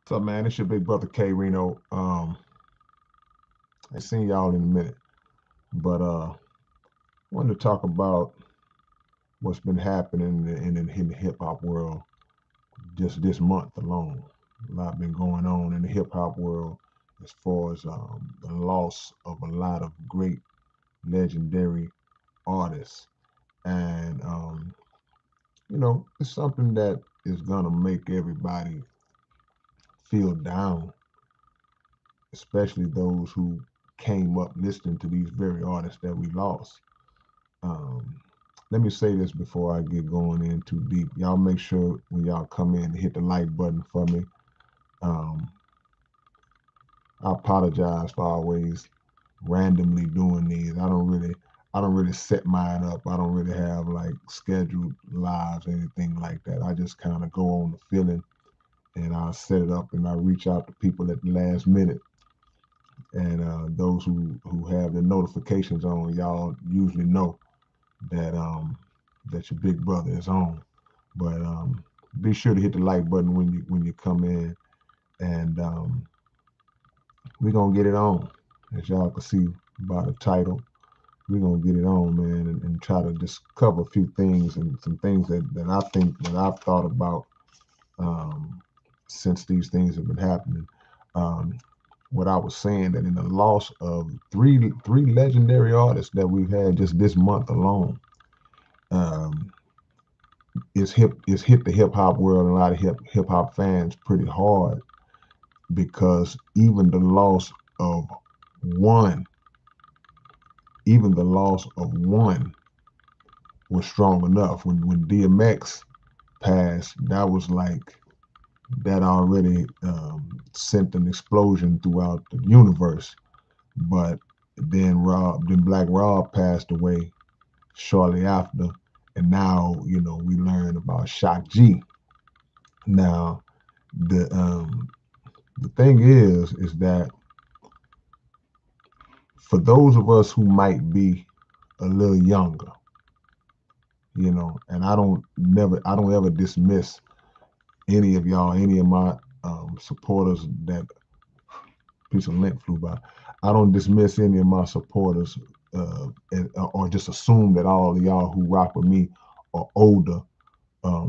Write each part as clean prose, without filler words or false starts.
What's up, man? It's your big brother K-Rino. I seen y'all in a minute, but wanted to talk about what's been happening in the hip hop world just this month alone. A lot been going on in the hip hop world as far as the loss of a lot of great legendary artists, and it's something that is gonna make everybody feel down, especially those who came up listening to these very artists that we lost. Um, Let me say this before I get going in too deep. Y'all make sure when y'all come in, hit the like button for me. Um, I apologize for always randomly doing these. I don't really set mine up. I don't really have like scheduled lives or anything like that. I just kind of go on the feeling and I set it up and I reach out to people at the last minute. And those who have the notifications on, y'all usually know that that your big brother is on. But be sure to hit the like button when you come in, and we're gonna get it on. As y'all can see by the title, we're gonna get it on, man, and try to just cover a few things and some things that I think that I've thought about um, since these things have been happening. Um, what I was saying that in the loss of three legendary artists that we've had just this month alone, um, it's hit the hip hop world and a lot of hip hop fans pretty hard because of one, even the loss of one was strong enough. When DMX passed, that was like that already sent an explosion throughout the universe. But then Black Rob passed away shortly after, and now we learn about Shock G. Now the the thing is that for those of us who might be a little younger, and I don't ever dismiss any of y'all, any of my supporters. That piece of lint flew by. I don't dismiss any of my supporters, or just assume that all of y'all who rock with me are older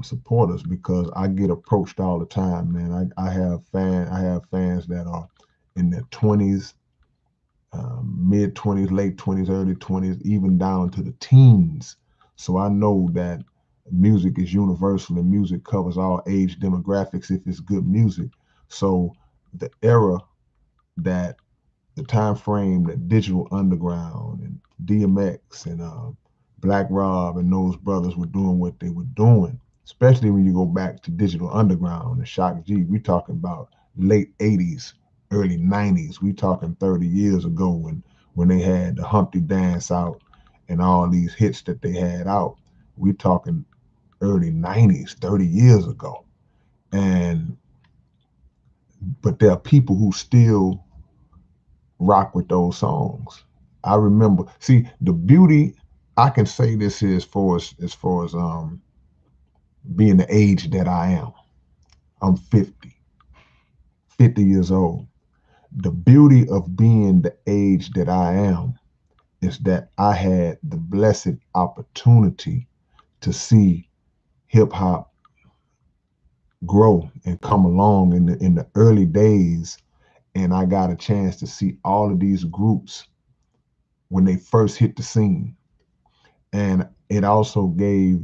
supporters, because I get approached all the time, man. I have fans that are in their 20s, mid 20s, late 20s, early 20s, even down to the teens. So I know that music is universal and music covers all age demographics if it's good music. So the era that the time frame that Digital Underground and DMX and Black Rob and those brothers were doing what they were doing, especially when you go back to Digital Underground and Shock G, we talking about late 80s, early 90s. We talking 30 years ago when they had the Humpty Dance out and all these hits that they had out. We talking early 90s, 30 years ago. And but there are people who still rock with those songs. I remember. See, the beauty. I can say this here as far as being the age that I am. I'm 50 years old. The beauty of being the age that I am is that I had the blessed opportunity to see hip hop grow and come along in the early days, and I got a chance to see all of these groups when they first hit the scene. And it also gave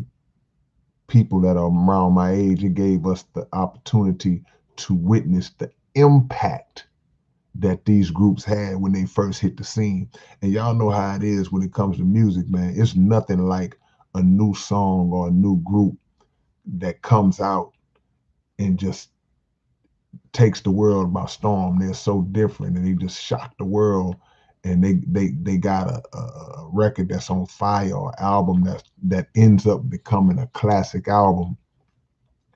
people that are around my age, it gave us the opportunity to witness the impact that these groups had when they first hit the scene. And y'all know how it is when it comes to music, man. It's nothing like a new song or a new group that comes out and just takes the world by storm. They're so different and they just shock the world. And they got a record that's on fire, or album that ends up becoming a classic album.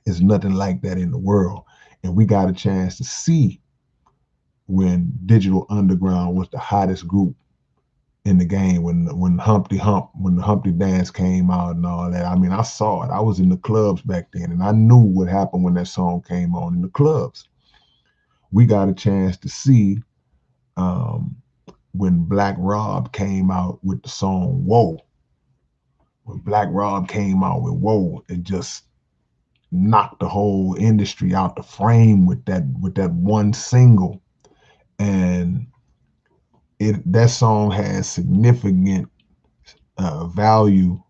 Is nothing like that in the world. And we got a chance to see when Digital Underground was the hottest group in the game, when the Humpty Dance came out and all that. I mean, I saw it. I was in the clubs back then, and I knew what happened when that song came on in the clubs. we got a chance to see when Black Rob came out with the song Whoa. When Black Rob came out with Whoa, it just knocked the whole industry out the frame with that one single. And that song has significant value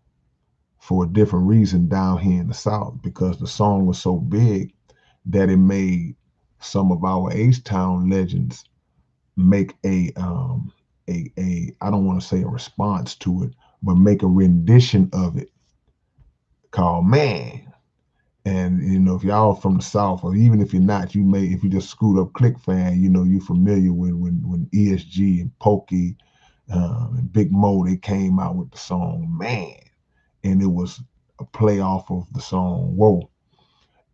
for a different reason down here in the South, because the song was so big that it made some of our H-Town legends make a I don't want to say a response to it, but make a rendition of it called Man. And if y'all from the South, or even if you're not, if you just screwed up Click fan, you familiar with when ESG and Pokey and Big Mo, they came out with the song Man, and it was a play off of the song Whoa.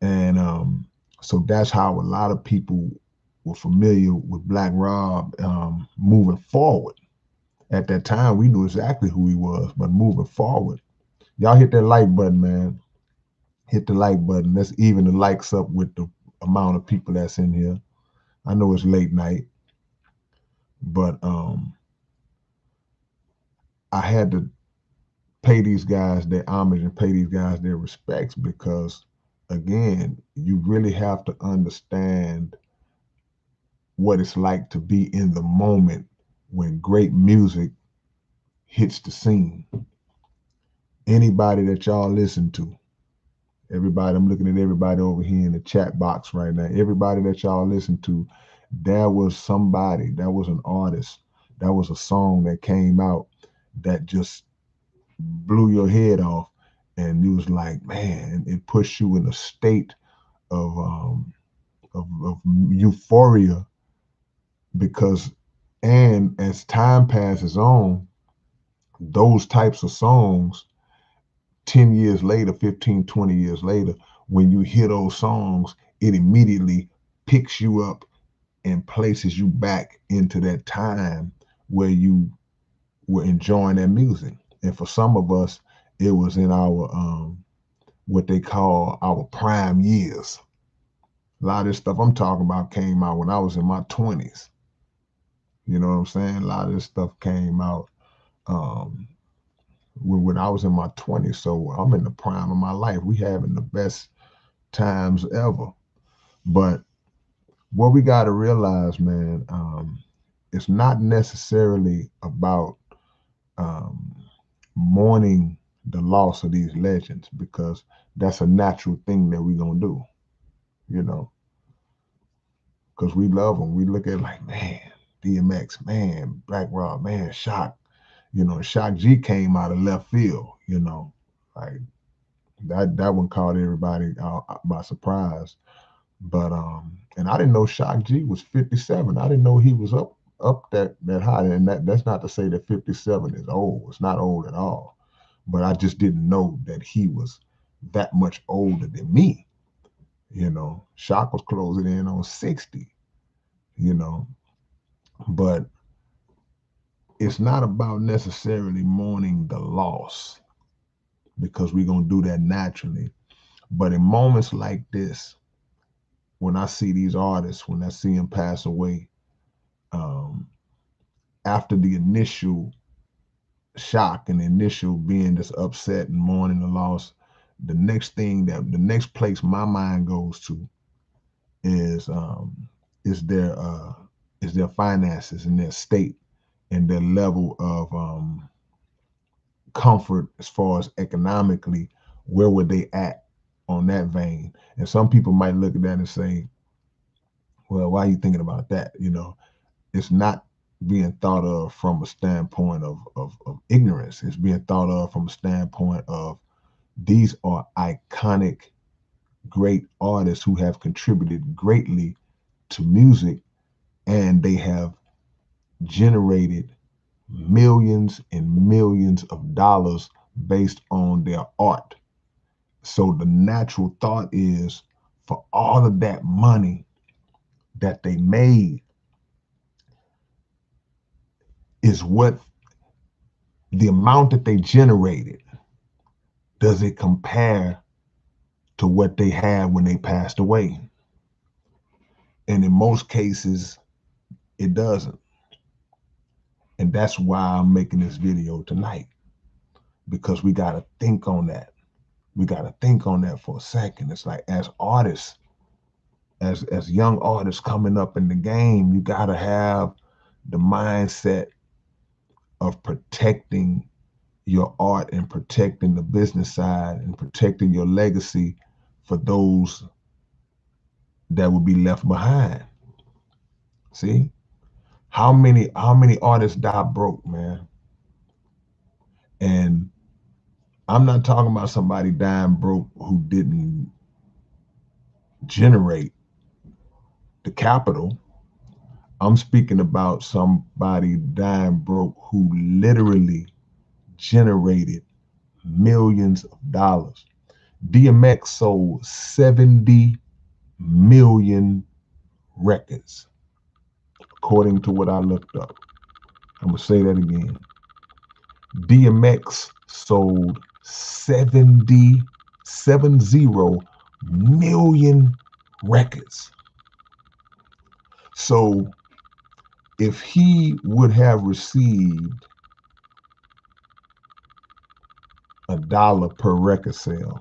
And so that's how a lot of people were familiar with Black Rob moving forward. At that time, we knew exactly who he was, but moving forward, y'all hit that like button, man. Hit the like button. Let's even the likes up with the amount of people that's in here. I know it's late night, but I had to pay these guys their homage and pay these guys their respects, because again, you really have to understand what it's like to be in the moment when great music hits the scene. Anybody that y'all listen to, everybody, I'm looking at everybody over here in the chat box right now. Everybody that y'all listen to, there was somebody, that was an artist, that was a song that came out that just blew your head off, and you was like, man, it pushed you in a state of euphoria, because, and as time passes on, those types of songs 10 years later, 15, 20 years later, when you hear those songs, it immediately picks you up and places you back into that time where you were enjoying that music. And for some of us, it was in our what they call our prime years. A lot of this stuff I'm talking about came out when I was in my 20s. You know what I'm saying? A lot of this stuff came out um, when I was in my 20s. So I'm in the prime of my life. We having the best times ever. But what we got to realize, man, it's not necessarily about um, mourning the loss of these legends, because that's a natural thing that we're going to do, you know, because we love them. We look at it like, man, DMX, man, Black Rob, man, Shock. Shock G came out of left field, like that one caught everybody by surprise. But and I didn't know Shock G was 57. I didn't know he was up that high. And that's not to say that 57 is old. It's not old at all. But I just didn't know that he was that much older than me. Shock was closing in on 60, you know. But it's not about necessarily mourning the loss, because we're gonna do that naturally. But in moments like this, when I see these artists, when I see them pass away, um, after the initial shock and the initial being just upset and mourning the loss, the next place my mind goes to is is their uh, is their finances and their state and their level of comfort as far as economically. Where would they at on that vein? And some people might look at that and say, well, why are you thinking about that? It's not being thought of from a standpoint of ignorance. It's being thought of from a standpoint of, these are iconic, great artists who have contributed greatly to music, and they have generated millions and millions of dollars based on their art. So the natural thought is, for all of that money that they made, is what the amount that they generated, does it compare to what they had when they passed away? And in most cases, it doesn't. And that's why I'm making this video tonight, because we got to think on that. We got to think on that for a second. It's like, as artists, as young artists coming up in the game, you got to have the mindset of protecting your art and protecting the business side and protecting your legacy for those that will be left behind. See, how many artists die broke, man? And I'm not talking about somebody dying broke who didn't generate the capital. I'm speaking about somebody dying broke who literally generated millions of dollars. DMX sold 70 million records, according to what I looked up. I'm going to say that again. DMX sold 70 million records. So if he would have received $1 per record sale,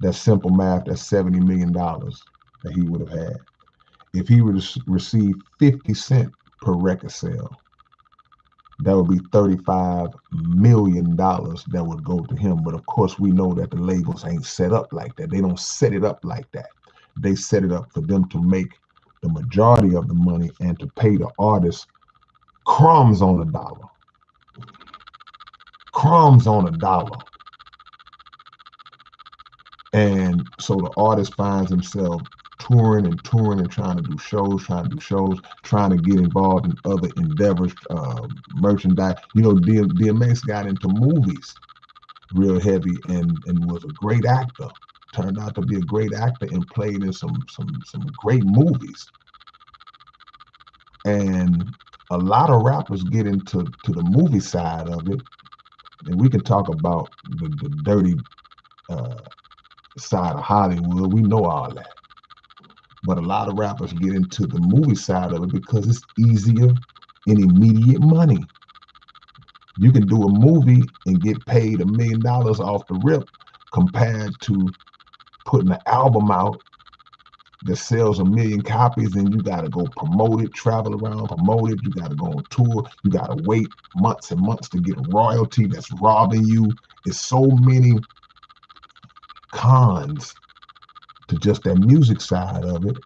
that's simple math, that's $70 million that he would have had. If he would have received 50 cents per record sale, that would be $35 million that would go to him. But of course, we know that the labels ain't set up like that. They don't set it up like that. They set it up for them to make the majority of the money and to pay the artists crumbs on a dollar. Crumbs on a dollar. And so the artist finds himself touring and trying to do shows, trying to get involved in other endeavors, merchandise. You know, DMX got into movies real heavy and was a great actor. Turned out to be a great actor and played in some great movies. And a lot of rappers get into the movie side of it, and we can talk about the dirty side of Hollywood. We know all that. But a lot of rappers get into the movie side of it because it's easier and immediate money. You can do a movie and get paid $1 million off the rip compared to putting an album out that sells 1 million copies, and you got to go promote it, travel around, promote it. You got to go on tour. You got to wait months and months to get a royalty that's robbing you. It's so many cons to just that music side of it.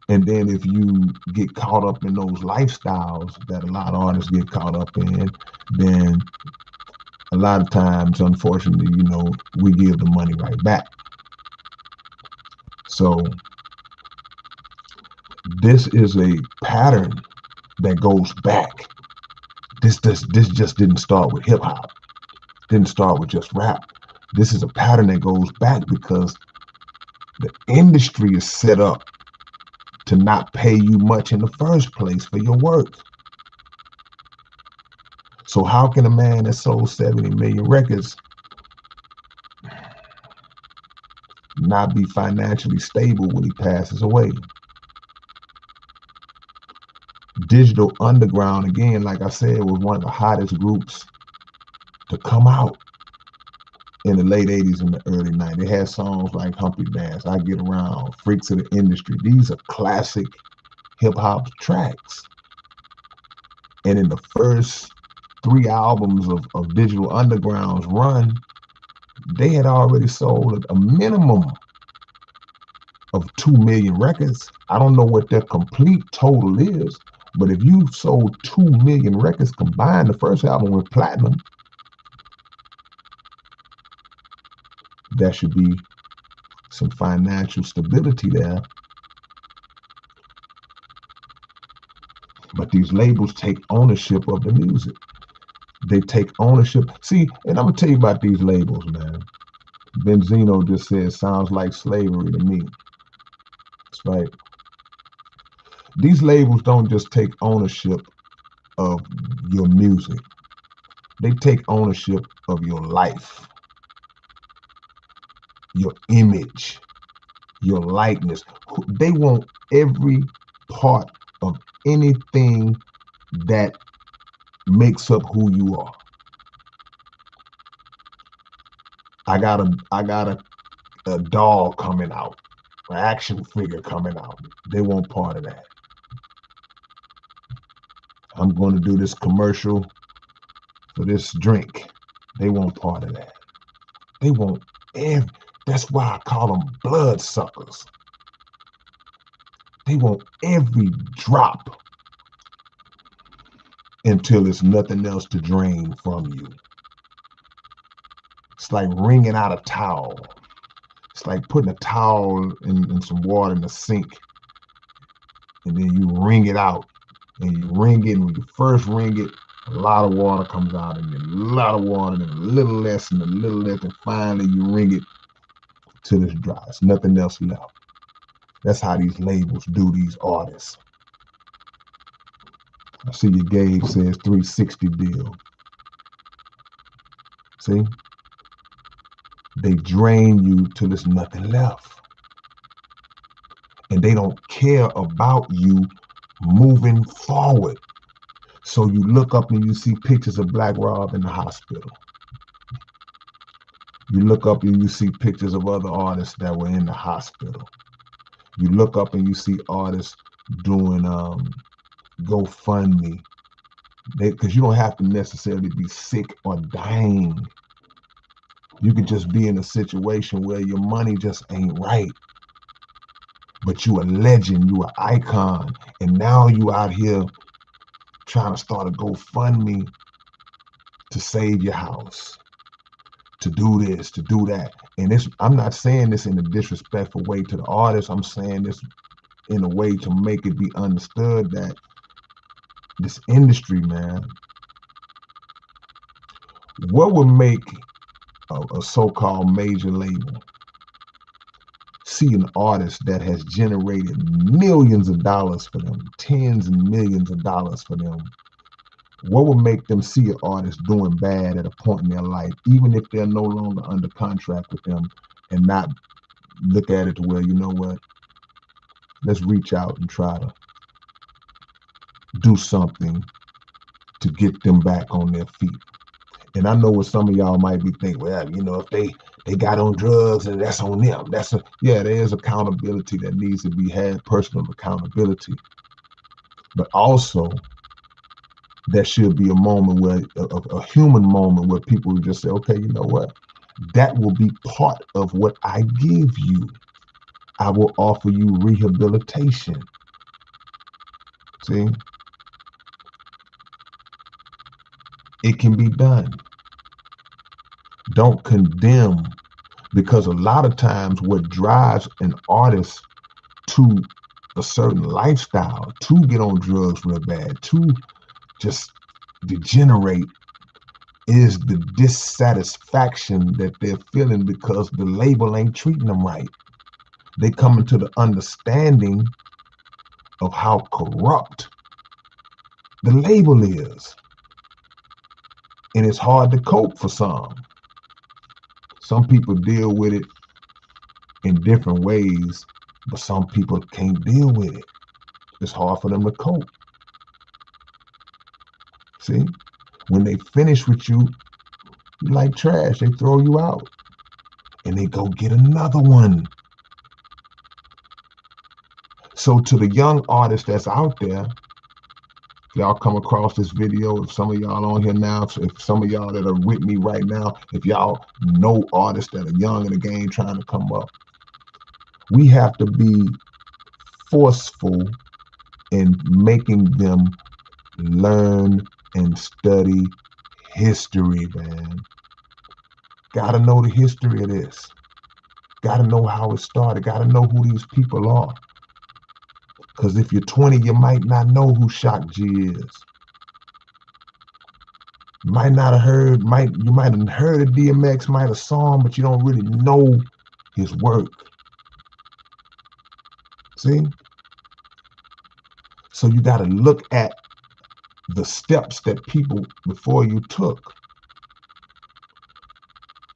And then if you get caught up in those lifestyles that a lot of artists get caught up in, then a lot of times, unfortunately, you know, we give the money right back. So this is a pattern that goes back. This just didn't start with hip hop. Didn't start with just rap. This is a pattern that goes back because the industry is set up to not pay you much in the first place for your work. So how can a man that sold 70 million records not be financially stable when he passes away? Digital Underground, again, like I said, was one of the hottest groups to come out in the late 80s and the early 90s. They had songs like Humpty Dance, I Get Around, Freaks of the Industry. These are classic hip-hop tracks. And in the first 3 albums of Digital Underground's run, they had already sold a minimum of 2 million records. I don't know what their complete total is, but if you sold 2 million records combined, the first album with platinum, there should be some financial stability there. But these labels take ownership of the music. They take ownership. See, and I'm going to tell you about these labels, man. Benzino just said, sounds like slavery to me. That's right. These labels don't just take ownership of your music. They take ownership of your life, your image, your likeness. They want every part of anything that makes up who you are. I got a doll coming out, an action figure coming out. They want part of that. I'm going to do this commercial for this drink. They want part of that. They want every, that's why I call them blood suckers. They want every drop until there's nothing else to drain from you. It's like wringing out a towel. It's like putting a towel in some water in the sink, and then you wring it out. And you wring it, and when you first wring it, a lot of water comes out, and then a lot of water, and a little less, and a little less, and finally you wring it till it's dry. There's nothing else left. That's how these labels do these artists. I see your Gabe says 360 deal. See? They drain you till there's nothing left. And they don't care about you moving forward. So you look up and you see pictures of Black Rob in the hospital. You look up and you see pictures of other artists that were in the hospital. You look up and you see artists doing GoFundMe. Because you don't have to necessarily be sick or dying. You could just be in a situation where your money just ain't right. But you a legend, you an icon, and now you out here trying to start a GoFundMe to save your house, to do this, to do that. And this, I'm not saying this in a disrespectful way to the artist. I'm saying this in a way to make it be understood that this industry, man, what would make a so-called major label see an artist that has generated millions of dollars for them, tens and millions of dollars for them? What would make them see an artist doing bad at a point in their life, even if they're no longer under contract with them, and not look at it to where, you know what, let's reach out and try to do something to get them back on their feet? And I know what some of y'all might be thinking, well, you know, if they got on drugs and that's on them. Yeah, there is accountability that needs to be had, personal accountability. But also, there should be a moment where, a human moment where people will just say, okay, you know what? That will be part of what I give you. I will offer you rehabilitation. See? It can be done. Don't condemn, because a lot of times what drives an artist to a certain lifestyle, to get on drugs real bad, to just degenerate, is the dissatisfaction that they're feeling because the label ain't treating them right. They come into the understanding of how corrupt the label is. And it's hard to cope for some. Some people deal with it in different ways, but some people can't deal with it. It's hard for them to cope. See? When they finish with you, you like trash. They throw you out. And they go get another one. So to the young artists that's out there, if y'all come across this video, if some of y'all on here now, if some of y'all that are with me right now, if y'all know artists that are young in the game trying to come up, we have to be forceful in making them learn and study history, man. Gotta know the history of this. Gotta know how it started. Gotta know who these people are. Because if you're 20, you might not know who Shock G is. You might not have heard, you might have heard of DMX, might have saw him, but you don't really know his work. See? So you got to look at the steps that people before you took.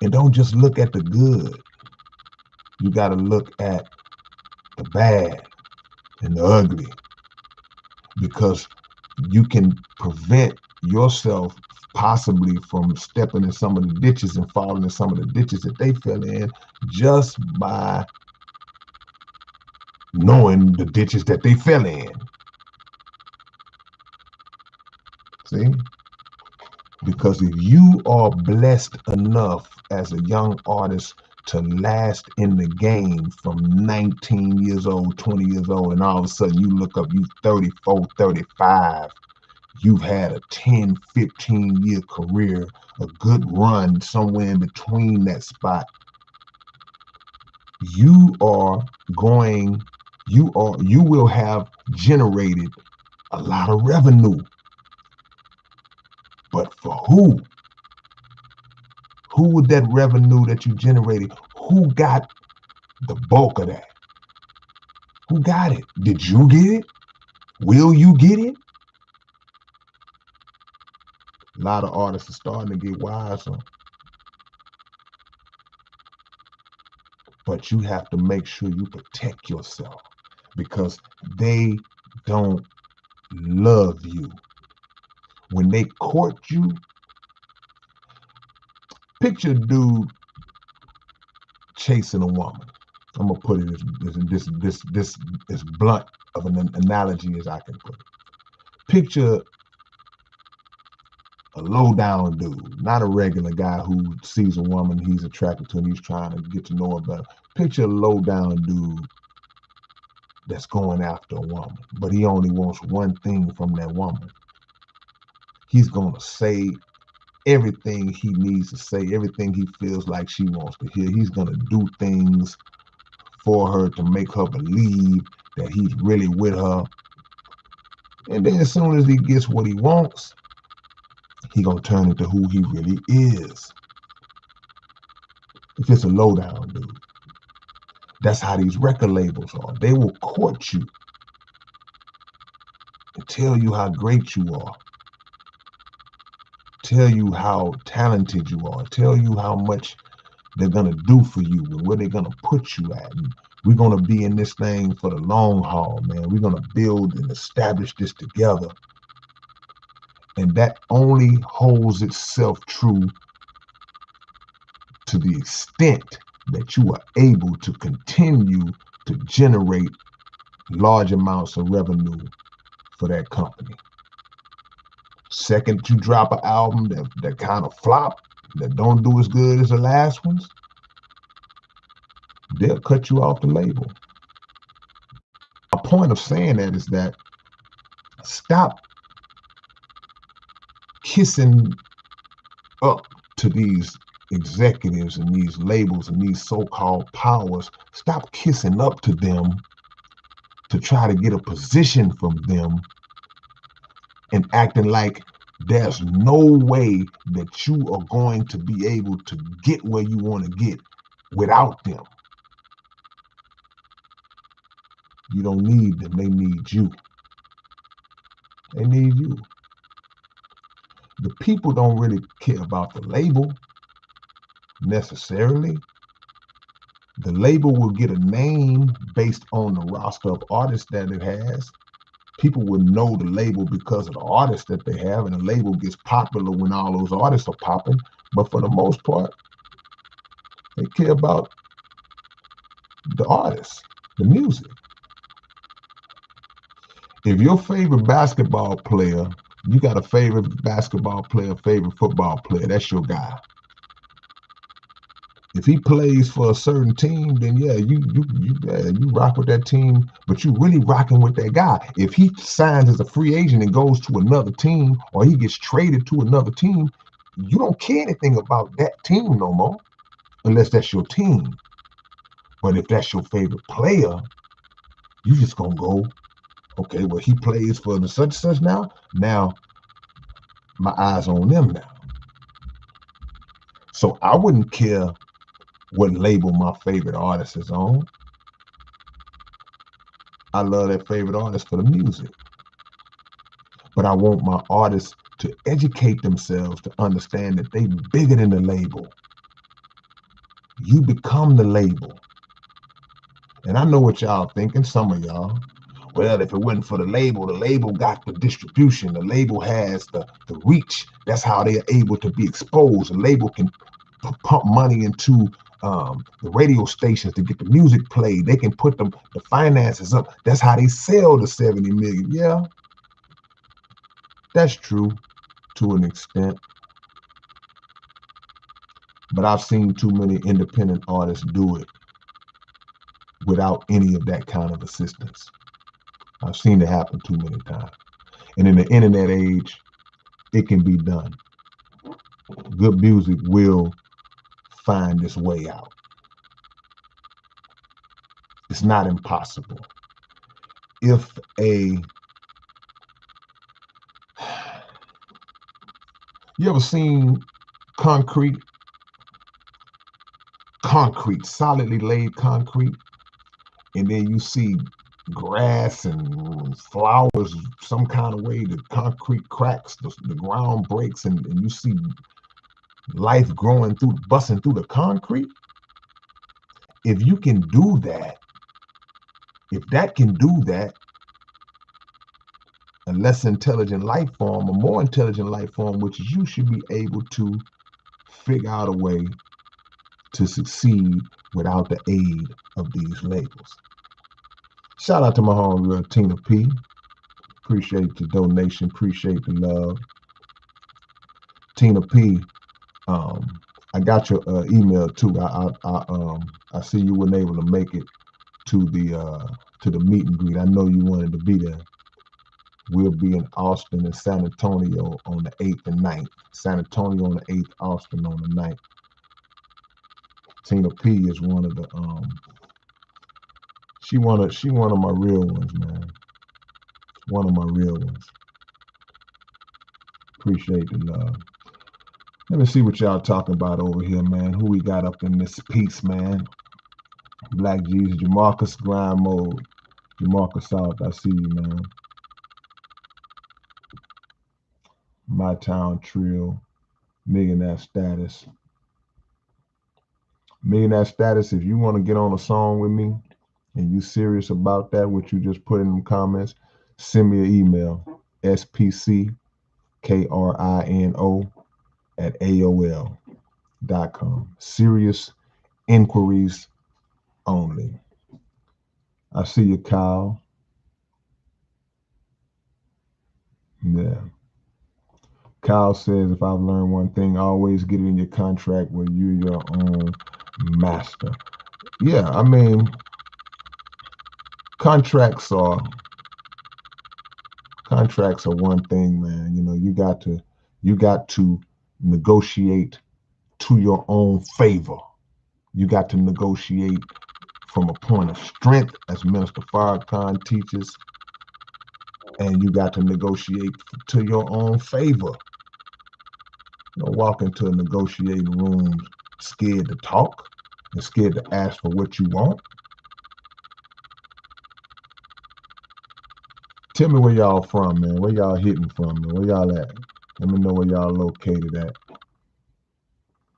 And don't just look at the good. You got to look at bad and the ugly, because you can prevent yourself possibly from stepping in some of the ditches and falling in some of the ditches that they fell in just by knowing the ditches that they fell in. See? Because if you are blessed enough as a young artist to last in the game from 19 years old, 20 years old, and all of a sudden you look up, you 34, 35, you've had a 10, 15-year career, a good run somewhere in between that spot, you will have generated a lot of revenue. But for who? Who would that revenue that you generated, who got the bulk of that? Who got it? Did you get it? Will you get it? A lot of artists are starting to get wiser. But you have to make sure you protect yourself, because they don't love you. When they court you, picture a dude chasing a woman. I'm gonna put it this as blunt of an analogy as I can put it. Picture a low down dude, not a regular guy who sees a woman he's attracted to and he's trying to get to know her better. Picture a low down dude that's going after a woman, but he only wants one thing from that woman. He's gonna say everything he needs to say, everything he feels like she wants to hear. He's gonna do things for her to make her believe that he's really with her. And then as soon as he gets what he wants, he's gonna turn into who he really is. If it's a low down dude. That's how these record labels are. They will court you and tell you how great you are, tell you how talented you are, tell you how much they're gonna do for you and where they're gonna put you at. And we're gonna be in this thing for the long haul, man. We're gonna build and establish this together. And that only holds itself true to the extent that you are able to continue to generate large amounts of revenue for that company. Second, you drop an album that kind of flop, that don't do as good as the last ones, they'll cut you off the label. My point of saying that is that stop kissing up to these executives and these labels and these so-called powers. Stop kissing up to them to try to get a position from them and acting like there's no way that you are going to be able to get where you want to get without them. You don't need them, they need you. They need you. The people don't really care about the label necessarily. The label will get a name based on the roster of artists that it has. People will know the label because of the artists that they have, and the label gets popular when all those artists are popping. But for the most part, they care about the artists, the music. If your favorite basketball player, you got a favorite basketball player, favorite football player, that's your guy. If he plays for a certain team, then yeah, you rock with that team, but you really rocking with that guy. If he signs as a free agent and goes to another team, or he gets traded to another team, you don't care anything about that team no more, unless that's your team. But if that's your favorite player, you just gonna go, okay, well, he plays for the such and such now. Now, my eyes on them now. So I wouldn't care what label my favorite artist is on. I love that favorite artist for the music. But I want my artists to educate themselves to understand that they bigger than the label. You become the label. And I know what y'all thinking, some of y'all. Well, if it wasn't for the label got the distribution, the label has the reach. That's how they're able to be exposed. The label can pump money into the radio stations to get the music played. They can put the finances up. That's how they sell the 70 million. Yeah, that's true to an extent. But I've seen too many independent artists do it without any of that kind of assistance. I've seen it happen too many times. And in the internet age, it can be done. Good music will find its way out. It's not impossible. If you ever seen concrete, solidly laid concrete, and then you see grass and flowers some kind of way, the concrete cracks, the ground breaks, and you see life growing through, busting through the concrete. If you can do that, if that can do that, a less intelligent life form, a more intelligent life form, which is you, should be able to figure out a way to succeed without the aid of these labels. Shout out to my homegirl Tina P. Appreciate the donation, appreciate the love. Tina P, I got your email too. I see you weren't able to make it to the meet and greet. I know you wanted to be there. We'll be in Austin and San Antonio on the 8th and 9th. San Antonio on the 8th, Austin on the 9th. Tina P is one of the she one of my real ones, man. One of my real ones. Appreciate the love. Let me see what y'all talking about over here, man. Who we got up in this piece, man? Black Jesus, Jamarcus Grind Mode. Jamarcus South, I see you, man. My Town Trill, Millionaire Status. Millionaire Status, if you want to get on a song with me and you serious about that, what you just put in the comments, send me an email, spckrino@aol.com. Serious inquiries only. I see you, Kyle. Yeah. Kyle says, if I've learned one thing, always get it in your contract where you're your own master. Yeah, I mean, contracts are one thing, man. You know, you got to negotiate to your own favor. You got to negotiate from a point of strength, as Minister Farrakhan teaches, and you got to negotiate to your own favor. You don't walk into a negotiating room scared to talk and scared to ask for what you want. Tell me where y'all from, man. Where y'all hitting from, man? Where y'all at? Let me know where y'all located at.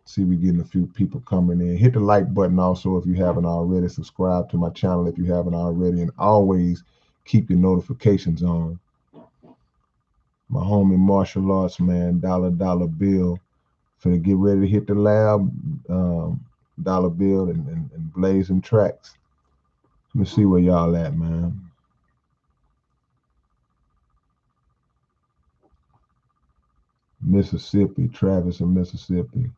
See, we getting a few people coming in. Hit the like button also if you haven't already. Subscribe to my channel if you haven't already. And always keep your notifications on. My homie martial arts, man, Dollar Bill. Finna get ready to hit the lab. Dollar Bill and blazing tracks. Let me see where y'all at, man. Mississippi, Travis in Mississippi.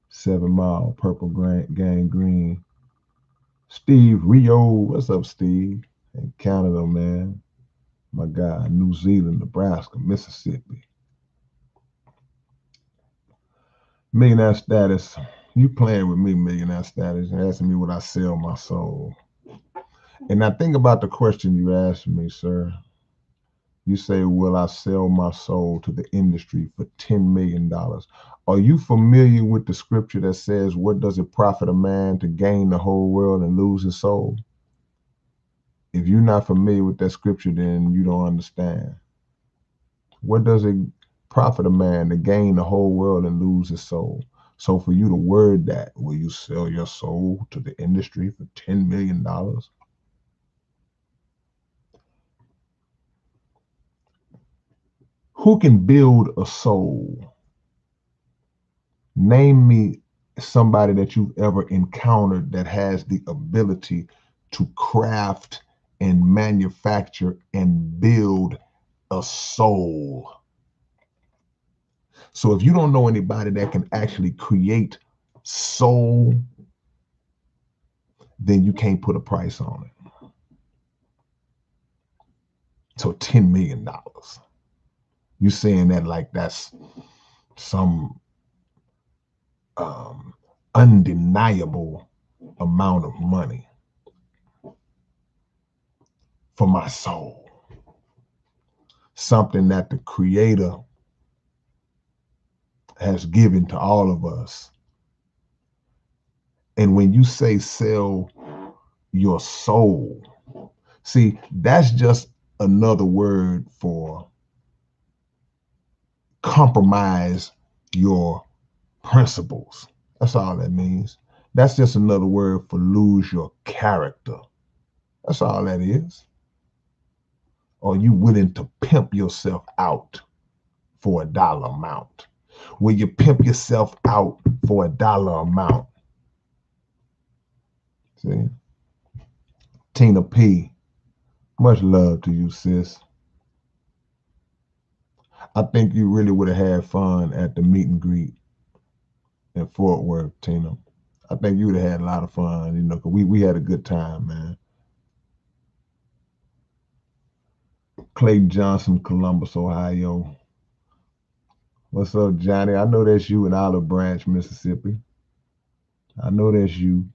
7 Mile, Purple Gang Green. Steve Rio, what's up, Steve? In Canada, man. My guy, New Zealand, Nebraska, Mississippi. Millionaire Status. You playing with me, Millionaire Status, and asking me would I sell my soul. And now think about the question you asked me, sir. You say, will I sell my soul to the industry for $10 million? Are you familiar with the scripture that says, what does it profit a man to gain the whole world and lose his soul? If you're not familiar with that scripture, then you don't understand. What does it profit a man to gain the whole world and lose his soul? So for you to word that, will you sell your soul to the industry for $10 million? Who can build a soul? Name me somebody that you've ever encountered that has the ability to craft and manufacture and build a soul. So if you don't know anybody that can actually create soul, then you can't put a price on it. So $10 million. You saying that like that's some undeniable amount of money for my soul. Something that the Creator has given to all of us. And when you say sell your soul, see, that's just another word for compromise your principles. That's all that means. That's just another word for lose your character. That's all that is. Are you willing to pimp yourself out for a dollar amount? Will you pimp yourself out for a dollar amount? See? Tina P, much love to you, sis. I think you really would have had fun at the meet and greet in Fort Worth, Tina. I think you would have had a lot of fun, you know, because we had a good time, man. Clay Johnson, Columbus, Ohio. What's up, Johnny? I know that's you in Olive Branch, Mississippi. I know that's you.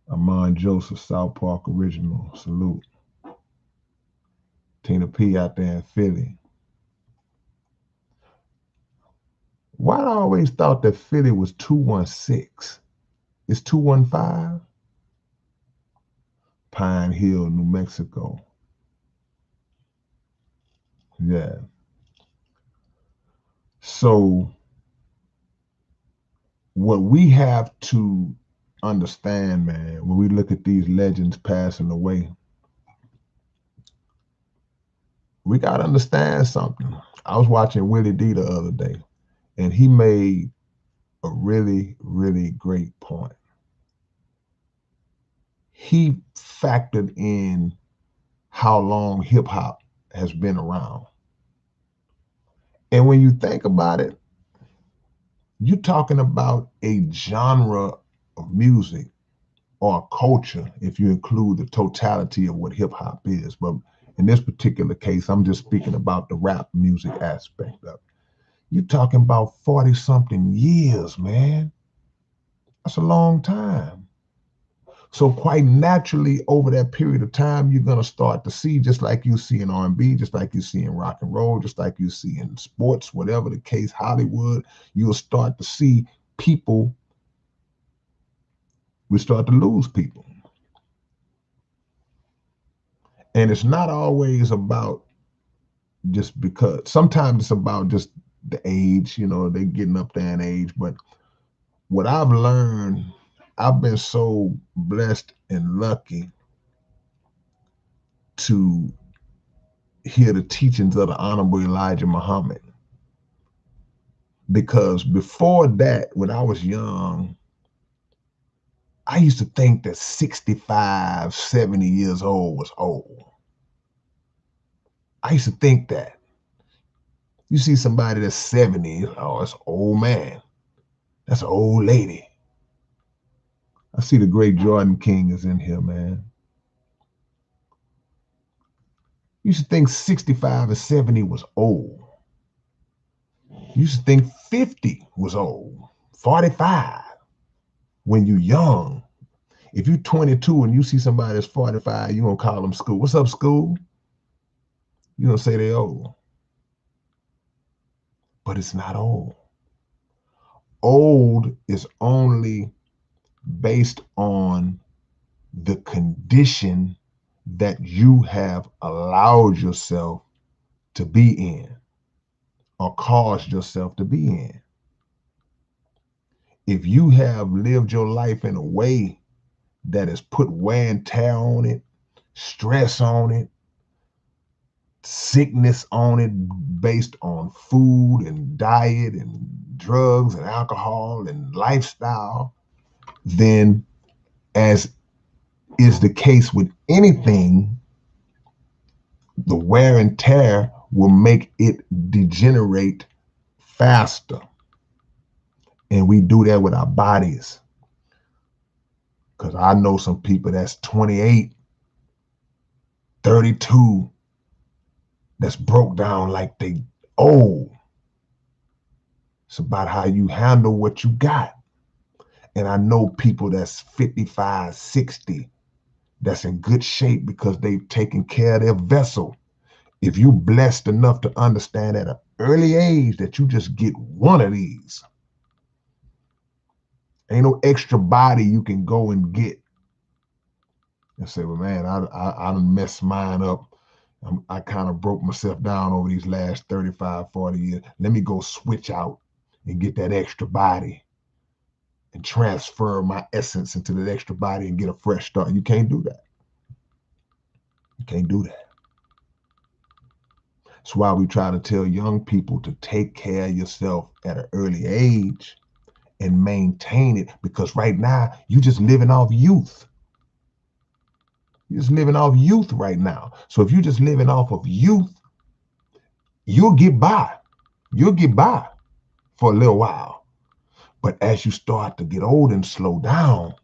Amon Joseph, South Park Original. Salute. Tina P out there in Philly. Why I always thought that Philly was 216? It's 215? Pine Hill, New Mexico. Yeah. So what we have to understand, man, when we look at these legends passing away, we got to understand something. I was watching Willie D the other day, and he made a really, really great point. He factored in how long hip hop has been around. And when you think about it, you're talking about a genre of music or a culture if you include the totality of what hip hop is. But in this particular case, I'm just speaking about the rap music aspect of it. You're talking about 40 something years, man. That's a long time. So quite naturally, over that period of time, you're gonna start to see, just like you see in R&B, just like you see in rock and roll, just like you see in sports, whatever the case, Hollywood, you'll start to see people, we start to lose people. And it's not always about just because, sometimes it's about just the age, you know, they're getting up there in age. But what I've learned, I've been so blessed and lucky to hear the teachings of the Honorable Elijah Muhammad. Because before that, when I was young, I used to think that 65, 70 years old was old. I used to think that. You see somebody that's 70, oh, that's an old man. That's an old lady. I see the great Jordan King is in here, man. You used to think 65 and 70 was old. You used to think 50 was old, 45 when you're young. If you're 22 and you see somebody that's 45, you're going to call them school. What's up, school? You're going to say they old. But it's not old. Old is only based on the condition that you have allowed yourself to be in or caused yourself to be in. If you have lived your life in a way that has put wear and tear on it, stress on it, sickness on it, based on food and diet and drugs and alcohol and lifestyle, then, as is the case with anything, the wear and tear will make it degenerate faster. And we do that with our bodies. Because I know some people that's 28, 32, that's broke down like they old. It's about how you handle what you got. And I know people that's 55, 60, that's in good shape because they've taken care of their vessel. If you're blessed enough to understand at an early age that you just get one of these, ain't no extra body you can go and get and say, well, man, I done messed mine up. I kind of broke myself down over these last 35, 40 years. Let me go switch out and get that extra body and transfer my essence into that extra body and get a fresh start. You can't do that. You can't do that. That's why we try to tell young people to take care of yourself at an early age and maintain it, because right now you're just living off youth. You're just living off youth right now. So if you're just living off of youth, you'll get by. You'll get by for a little while. But as you start to get old and slow down,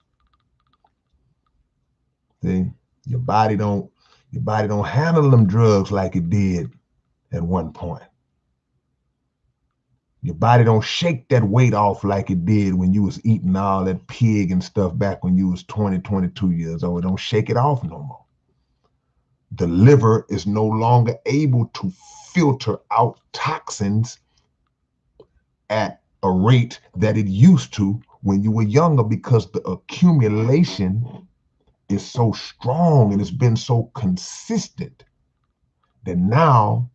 see, your body don't handle them drugs like it did at one point. Your body don't shake that weight off like it did when you was eating all that pig and stuff back when you was 20, 22 years old. It don't shake it off no more. The liver is no longer able to filter out toxins at a rate that it used to when you were younger, because the accumulation is so strong and it's been so consistent that now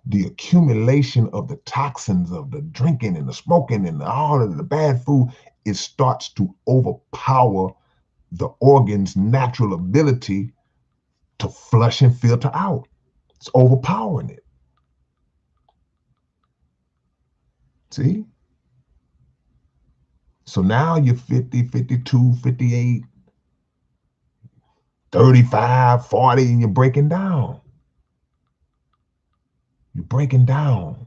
the accumulation of the toxins of the drinking and the smoking and all of the bad food, it starts to overpower the organ's natural ability to flush and filter out. It's overpowering it. See? So now you're 50, 52, 58, 35, 40, and you're breaking down. You're breaking down.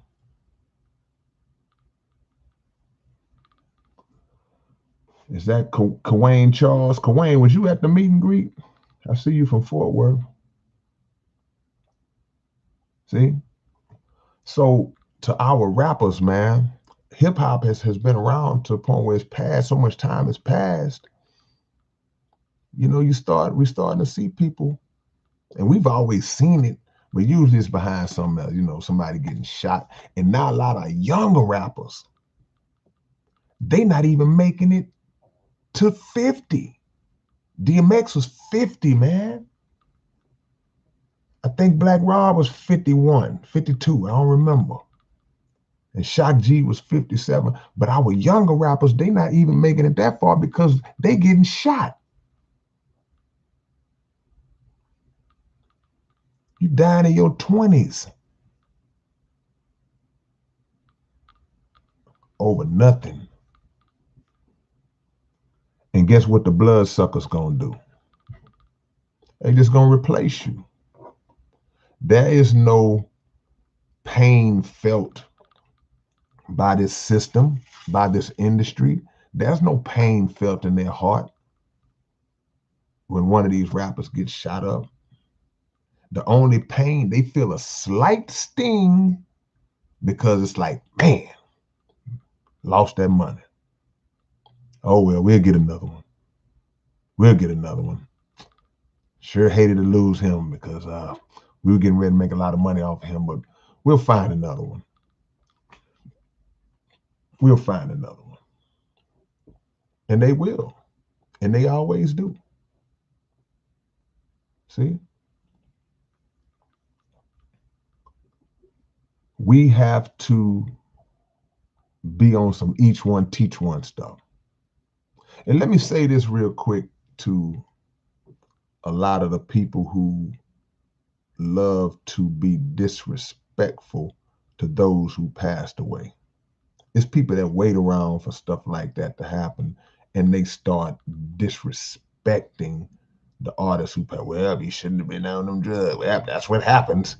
Is that Kawane Charles? Kawane, was you at the meet and greet? I see you from Fort Worth. See? So to our rappers, man, hip hop has been around to a point where it's passed, so much time has passed. You know, we're starting to see people, and we've always seen it, but usually it's behind something else, you know, somebody getting shot. And now a lot of younger rappers, they not even making it to 50. DMX was 50, man. I think Black Rob was 51, 52. I don't remember. And Shock G was 57. But our younger rappers, they not even making it that far because they getting shot. You dying in your 20s over nothing. And guess what the bloodsuckers gonna do? They just gonna replace you. There is no pain felt by this system, by this industry. There's no pain felt in their heart when one of these rappers gets shot up. The only pain, they feel a slight sting because it's like, man, lost that money. Oh, well, we'll get another one. We'll get another one. Sure hated to lose him because we were getting ready to make a lot of money off of him, but we'll find another one. We'll find another one. And they will. And they always do. See? We have to be on some each one, teach one stuff. And let me say this real quick to a lot of the people who love to be disrespectful to those who passed away. It's people that wait around for stuff like that to happen, and they start disrespecting the artists who passed. Well, he shouldn't have been on them drugs. Well, that's what happens.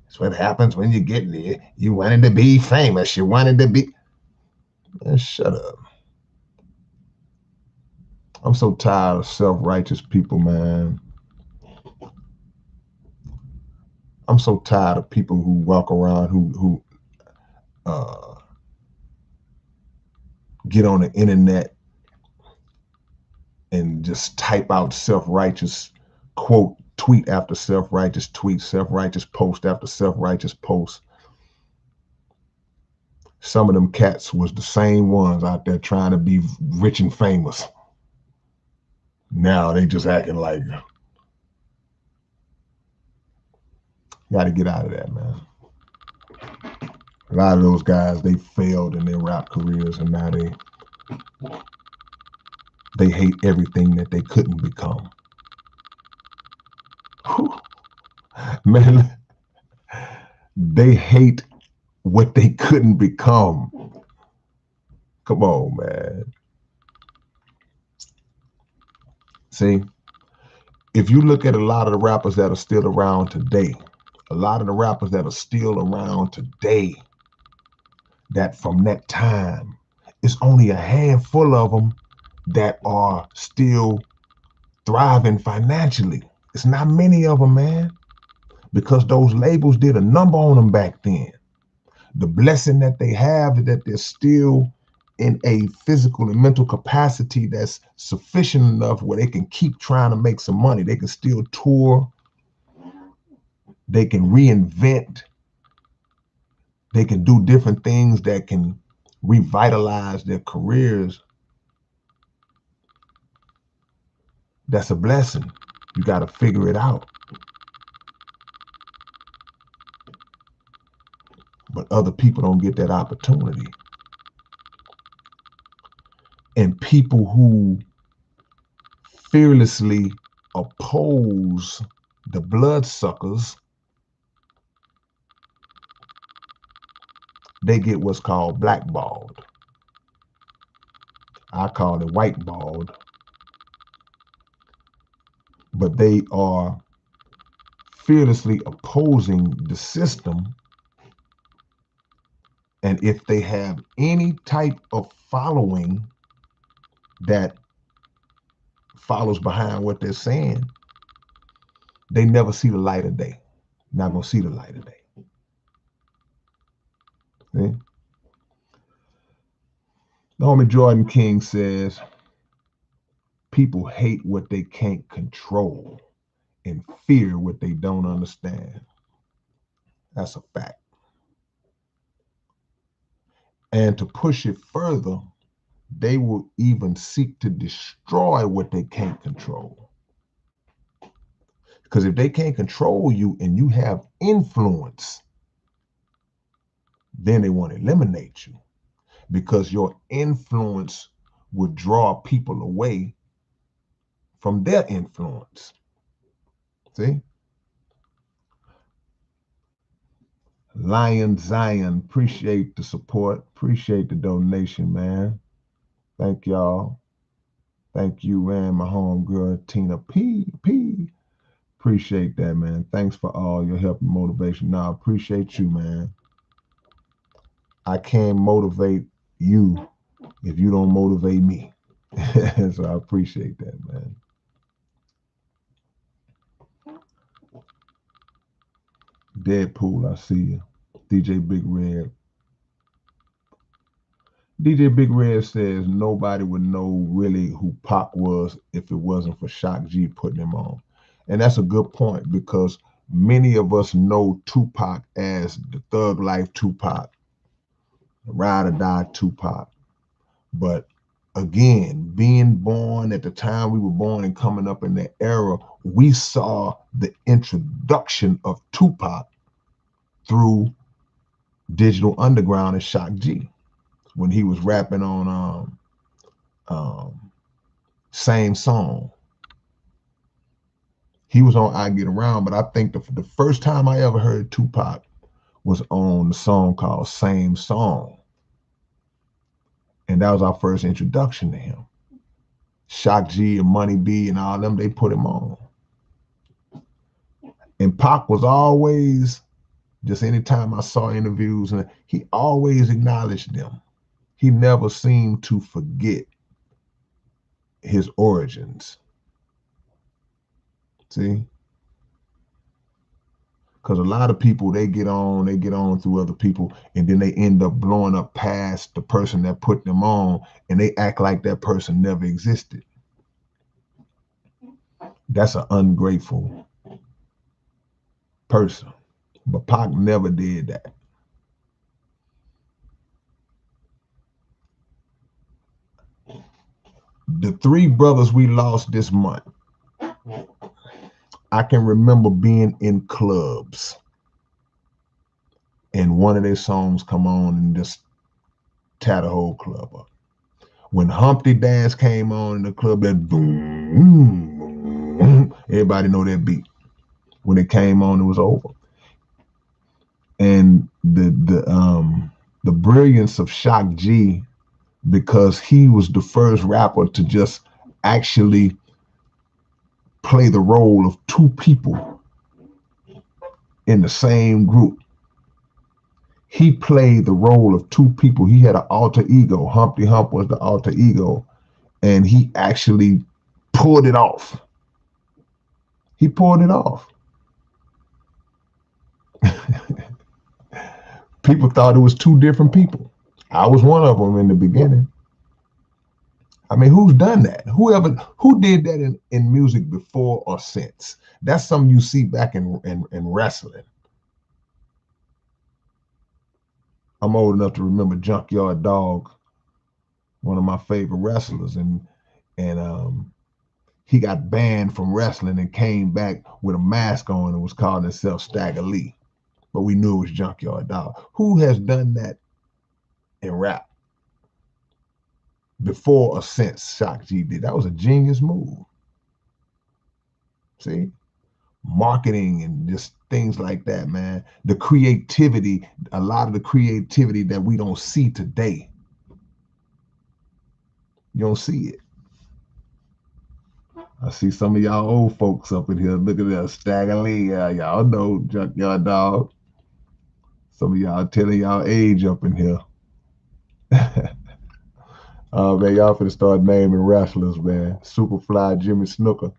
That's what happens when you get there. You wanted to be famous. You wanted to be. Man, shut up. I'm so tired of self-righteous people, man. I'm so tired of people who walk around who uh, get on the internet and just type out self-righteous quote, tweet after self-righteous tweet, self-righteous post after self-righteous post. Some of them cats was the same ones out there trying to be rich and famous. Now they just acting like, got to get out of that, man. A lot of those guys, they failed in their rap careers, and now they hate everything that they couldn't become. Whew. Man, they hate what they couldn't become. Come on, man. See, if you look at a lot of the rappers that are still around today, a lot of the rappers that are still around today, that from that time, it's only a handful of them that are still thriving financially. It's not many of them, man, because those labels did a number on them back then. The blessing that they have is that they're still in a physical and mental capacity that's sufficient enough where they can keep trying to make some money. They can still tour. They can reinvent. They can do different things that can revitalize their careers. That's a blessing. You got to figure it out. But other people don't get that opportunity. And people who fearlessly oppose the bloodsuckers, they get what's called blackballed. I call it whiteballed. But they are fearlessly opposing the system. And if they have any type of following that follows behind what they're saying, they never see the light of day. Not gonna see the light of day. See? Norman Jordan King says, people hate what they can't control and fear what they don't understand. That's a fact. And to push it further, they will even seek to destroy what they can't control. Because if they can't control you and you have influence, then they want to eliminate you, because your influence would draw people away from their influence. See? Lion Zion, appreciate the support, appreciate the donation, man. Thank y'all. Thank you, man. My homegirl Tina P. Appreciate that, man. Thanks for all your help and motivation. No, I appreciate you, man. I can't motivate you if you don't motivate me. So I appreciate that, man. Deadpool, I see you. DJ Big Red. DJ Big Red says nobody would know really who Pac was if it wasn't for Shock G putting him on. And that's a good point, because many of us know Tupac as the Thug Life Tupac, Ride or Die Tupac. But again, being born at the time we were born and coming up in that era, we saw the introduction of Tupac through Digital Underground and Shock G, when he was rapping on Same song. He was on I Get Around, but I think the first time I ever heard Tupac was on the song called Same Song. And that was our first introduction to him. Shock G and Money B and all them, they put him on. And Pac was always, just anytime I saw interviews, and he always acknowledged them. He never seemed to forget his origins. See? Because a lot of people, they get on through other people, and then they end up blowing up past the person that put them on, and they act like that person never existed. That's an ungrateful person. But Pac never did that. The three brothers we lost this month, I can remember being in clubs and one of their songs come on and just tear the whole club up. When Humpty Dance came on in the club, that boom, boom, everybody know that beat. When it came on, it was over. And the brilliance of Shock G, because he was the first rapper to just actually play the role of two people in the same group. He played the role of two people. He had an alter ego. Humpty Hump was the alter ego, and he actually pulled it off. He pulled it off. People thought it was two different people. I was one of them in the beginning. I mean, who's done that? Who did that in music before or since? That's something you see back in wrestling. I'm old enough to remember Junkyard Dog, one of my favorite wrestlers, and he got banned from wrestling and came back with a mask on and was calling himself Stagger Lee. But we knew it was Junkyard Dog. Who has done that in rap before or since Shock G did? That was a genius move. See? Marketing and just things like that, man. The creativity, a lot of the creativity that we don't see today. You don't see it. I see some of y'all old folks up in here. Look at that Stagger Lee. Y'all know Junkyard Dog. Some of y'all telling y'all age up in here. Oh man, y'all finna start naming wrestlers, man. Superfly Jimmy Snooker.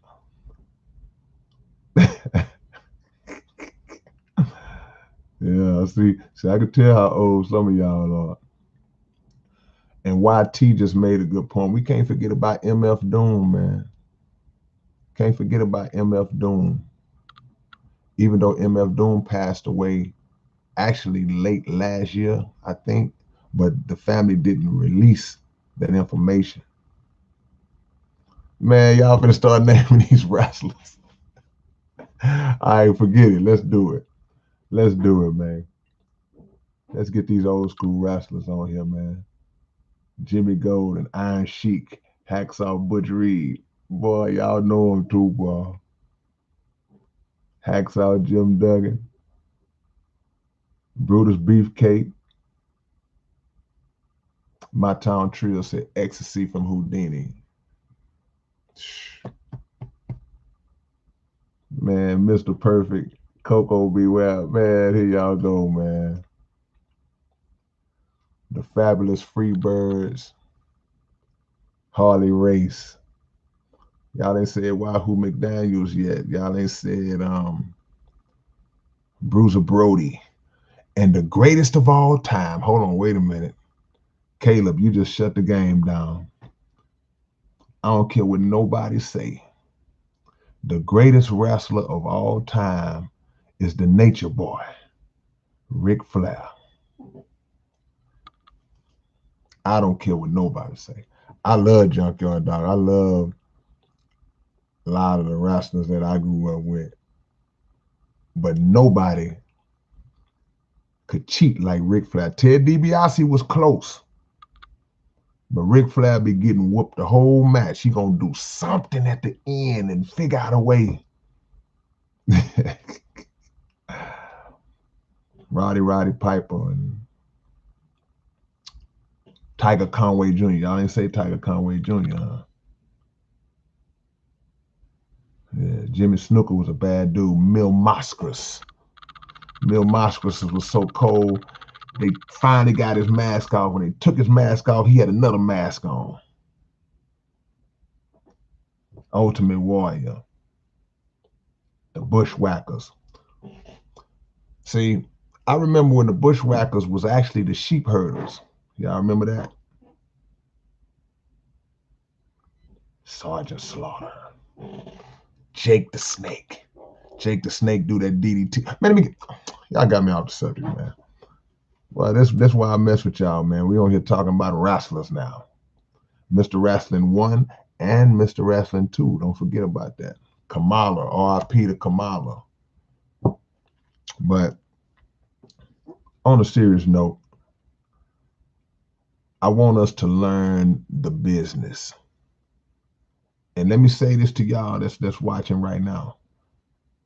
Yeah, see, I can tell how old some of y'all are. And YT just made a good point. We can't forget about MF Doom, man. Can't forget about MF Doom. Even though MF Doom passed away actually late last year, I think, but the family didn't release that information. Man, y'all finna start naming these wrestlers. All right, forget it. Let's do it. Let's do it, man. Let's get these old school wrestlers on here, man. Jimmy Gold and Iron Sheik, Hacksaw Butch Reed. Boy, y'all know him too, boy. Hacksaw Jim Duggan. Brutus Beefcake. My Town Trill said Ecstasy from Houdini. Man, Mr. Perfect, Coco Beware. Man, here y'all go, man. The Fabulous Freebirds. Harley Race. Y'all ain't said Wahoo McDaniels yet. Y'all ain't said Bruiser Brody. And the greatest of all time. Hold on, wait a minute. Caleb, you just shut the game down. I don't care what nobody say. The greatest wrestler of all time is the Nature Boy, Ric Flair. I don't care what nobody say. I love Junkyard Dog. I love a lot of the wrestlers that I grew up with. But nobody could cheat like Ric Flair. Ted DiBiase was close. But Ric Flair be getting whooped the whole match. He gonna do something at the end and figure out a way. Roddy Piper and Tiger Conway Jr. Y'all didn't say Tiger Conway Jr., huh? Yeah, Jimmy Snooker was a bad dude. Mil Mascaras was so cold. They finally got his mask off. When they took his mask off, he had another mask on. Ultimate Warrior. The Bushwhackers. See, I remember when the Bushwhackers was actually the sheep herders. Y'all remember that? Sergeant Slaughter. Jake the Snake. Jake the Snake do that DDT. Man, let me get, y'all got me off the subject, man. Well, that's why I mess with y'all, man. We on here talking about wrestlers now. Mr. Wrestling 1 and Mr. Wrestling 2. Don't forget about that. Kamala, R.I.P. to Kamala. But on a serious note, I want us to learn the business. And let me say this to y'all that's watching right now.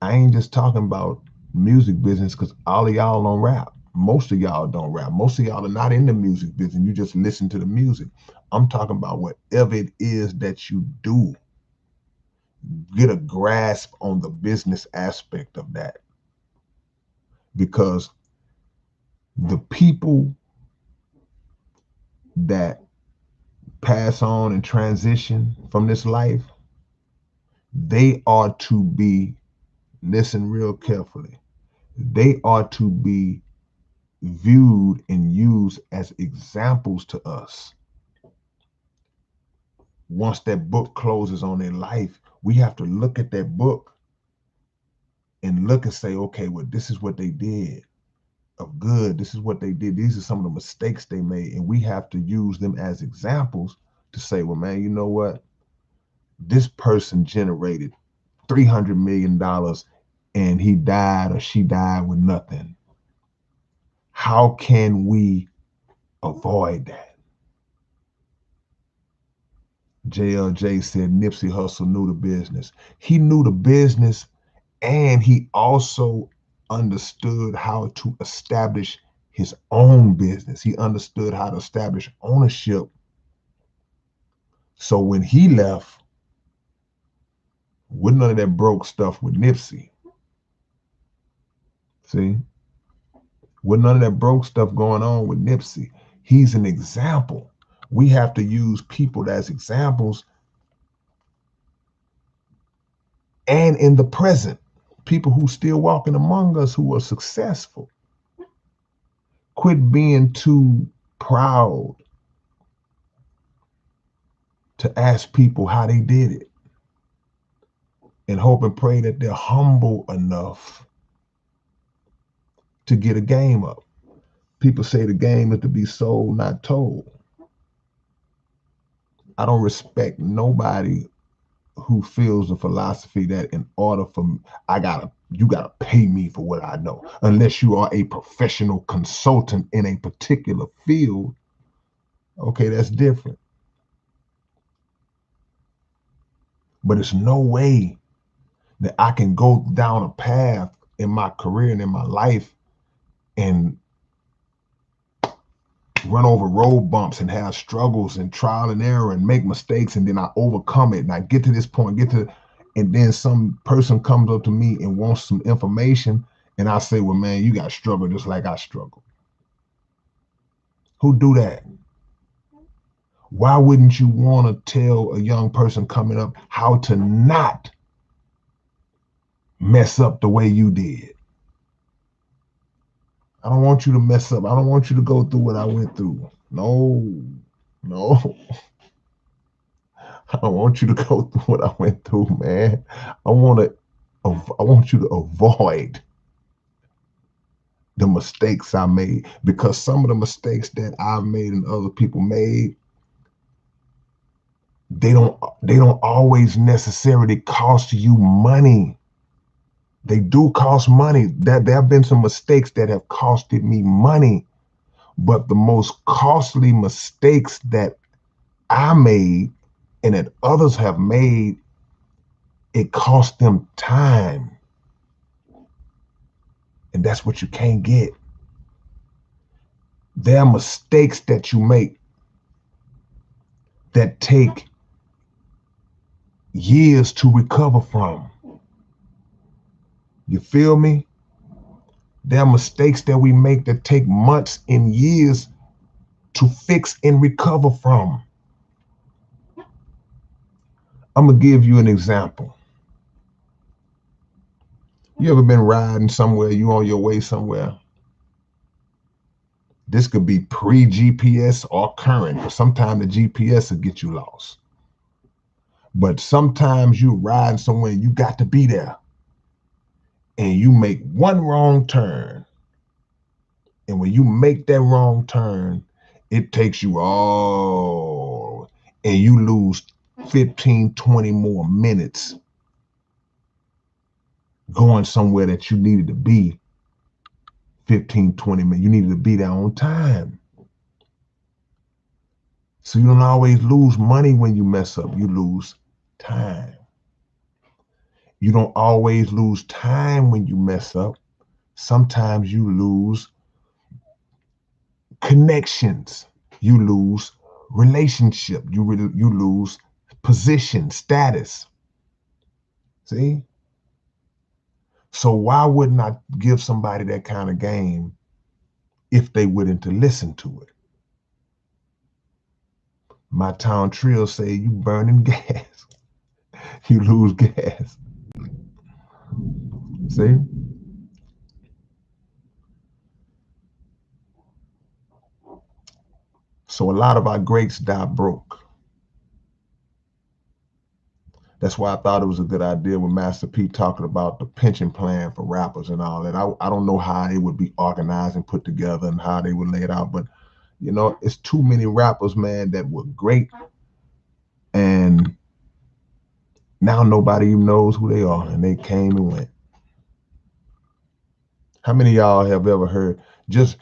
I ain't just talking about music business because all of y'all don't rap. Most of y'all don't rap. Most of y'all are not in the music business. You just listen to the music. I'm talking about whatever it is that you do. Get a grasp on the business aspect of that. Because the people that pass on and transition from this life, they are to be, listen real carefully, they are to be viewed and used as examples to us. Once that book closes on their life, we have to look at that book and look and say, okay, well, this is what they did of good. This is what they did. These are some of the mistakes they made. And we have to use them as examples to say, well, man, you know what? This person generated $300 million and he died or she died with nothing. How can we avoid that? JLJ said Nipsey Hussle knew the business. He knew the business, and he also understood how to establish his own business. He understood how to establish ownership. So when he left, with none of that broke stuff with Nipsey. See? With none of that broke stuff going on with Nipsey. He's an example. We have to use people as examples. And in the present, people who still walking among us who are successful. Quit being too proud to ask people how they did it. And hope and pray that they're humble enough to get a game up. People say the game is to be sold, not told. I don't respect nobody who feels the philosophy that in order for me, you gotta pay me for what I know. Unless you are a professional consultant in a particular field, okay, that's different. But it's no way that I can go down a path in my career and in my life and run over road bumps and have struggles and trial and error and make mistakes, and then I overcome it and I get to this point, and then some person comes up to me and wants some information, and I say, well, man, you got to struggle just like I struggle. Who do that? Why wouldn't you want to tell a young person coming up how to not mess up the way you did? I don't want you to mess up. I don't want you to go through what I went through. No. I don't want you to go through what I went through, man. I want you to avoid the mistakes I made, because some of the mistakes that I've made and other people made, they don't always necessarily cost you money. They do cost money. There have been some mistakes that have costed me money, but the most costly mistakes that I made and that others have made, it cost them time. And that's what you can't get. There are mistakes that you make that take years to recover from. You feel me? There are mistakes that we make that take months and years to fix and recover from. I'm going to give you an example. You ever been riding somewhere, you on your way somewhere? This could be pre-GPS or current, but sometimes the GPS will get you lost. But sometimes you riding somewhere, you got to be there. And you make one wrong turn. And when you make that wrong turn, it takes you all, and you lose 15, 20 more minutes going somewhere that you needed to be 15, 20 minutes. You needed to be there on time. So you don't always lose money when you mess up. You lose time. You don't always lose time when you mess up. Sometimes you lose connections. You lose relationship. You lose position, status. See? So why wouldn't I give somebody that kind of game if they willing to listen to it? My town Trill say you burning gas. You lose gas. See? So a lot of our greats die broke. That's why I thought it was a good idea with Master P talking about the pension plan for rappers and all that. I don't know how it would be organized and put together and how they would lay it out, but you know, it's too many rappers, man, that were great, and now nobody even knows who they are, and they came and went. How many of y'all have ever heard? Just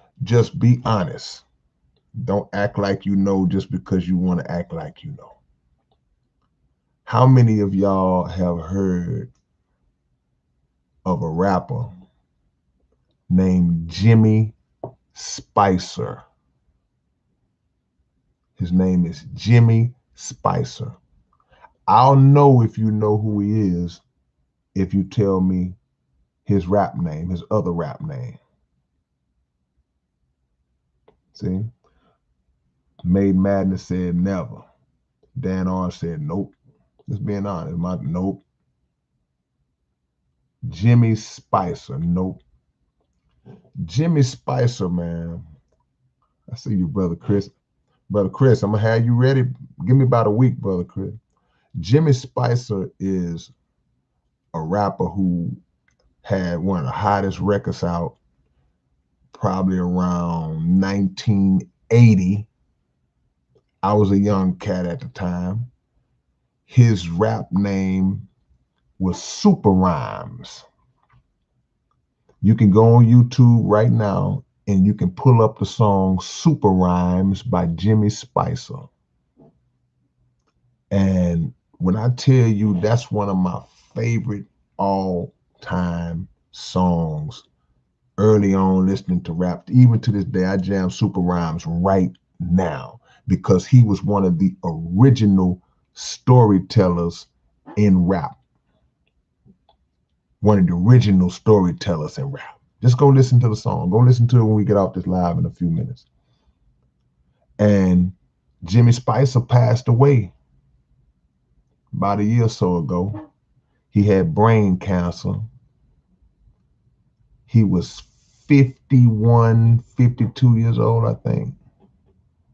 be honest. Don't act like you know just because you want to act like you know. How many of y'all have heard of a rapper named Jimmy Spicer? His name is Jimmy Spicer. I'll know if you know who he is if you tell me his rap name, his other rap name. See? Made Madness said never. Dan Orange said nope. Just being honest, nope. Jimmy Spicer, nope. Jimmy Spicer, man. I see you, Brother Chris. Brother Chris, I'm going to have you ready. Give me about a week, Brother Chris. Jimmy Spicer is a rapper who had one of the hottest records out probably around 1980. I was a young cat at the time. His rap name was Super Rhymes. You can go on YouTube right now and you can pull up the song Super Rhymes by Jimmy Spicer. And when I tell you that's one of my favorite all-time songs, early on listening to rap, even to this day, I jam Super Rhymes right now because he was one of the original storytellers in rap. One of the original storytellers in rap. Just go listen to the song. Go listen to it when we get off this live in a few minutes. And Jimmy Spicer passed away about a year or so ago. He had brain cancer. He was 51, 52 years old, I think.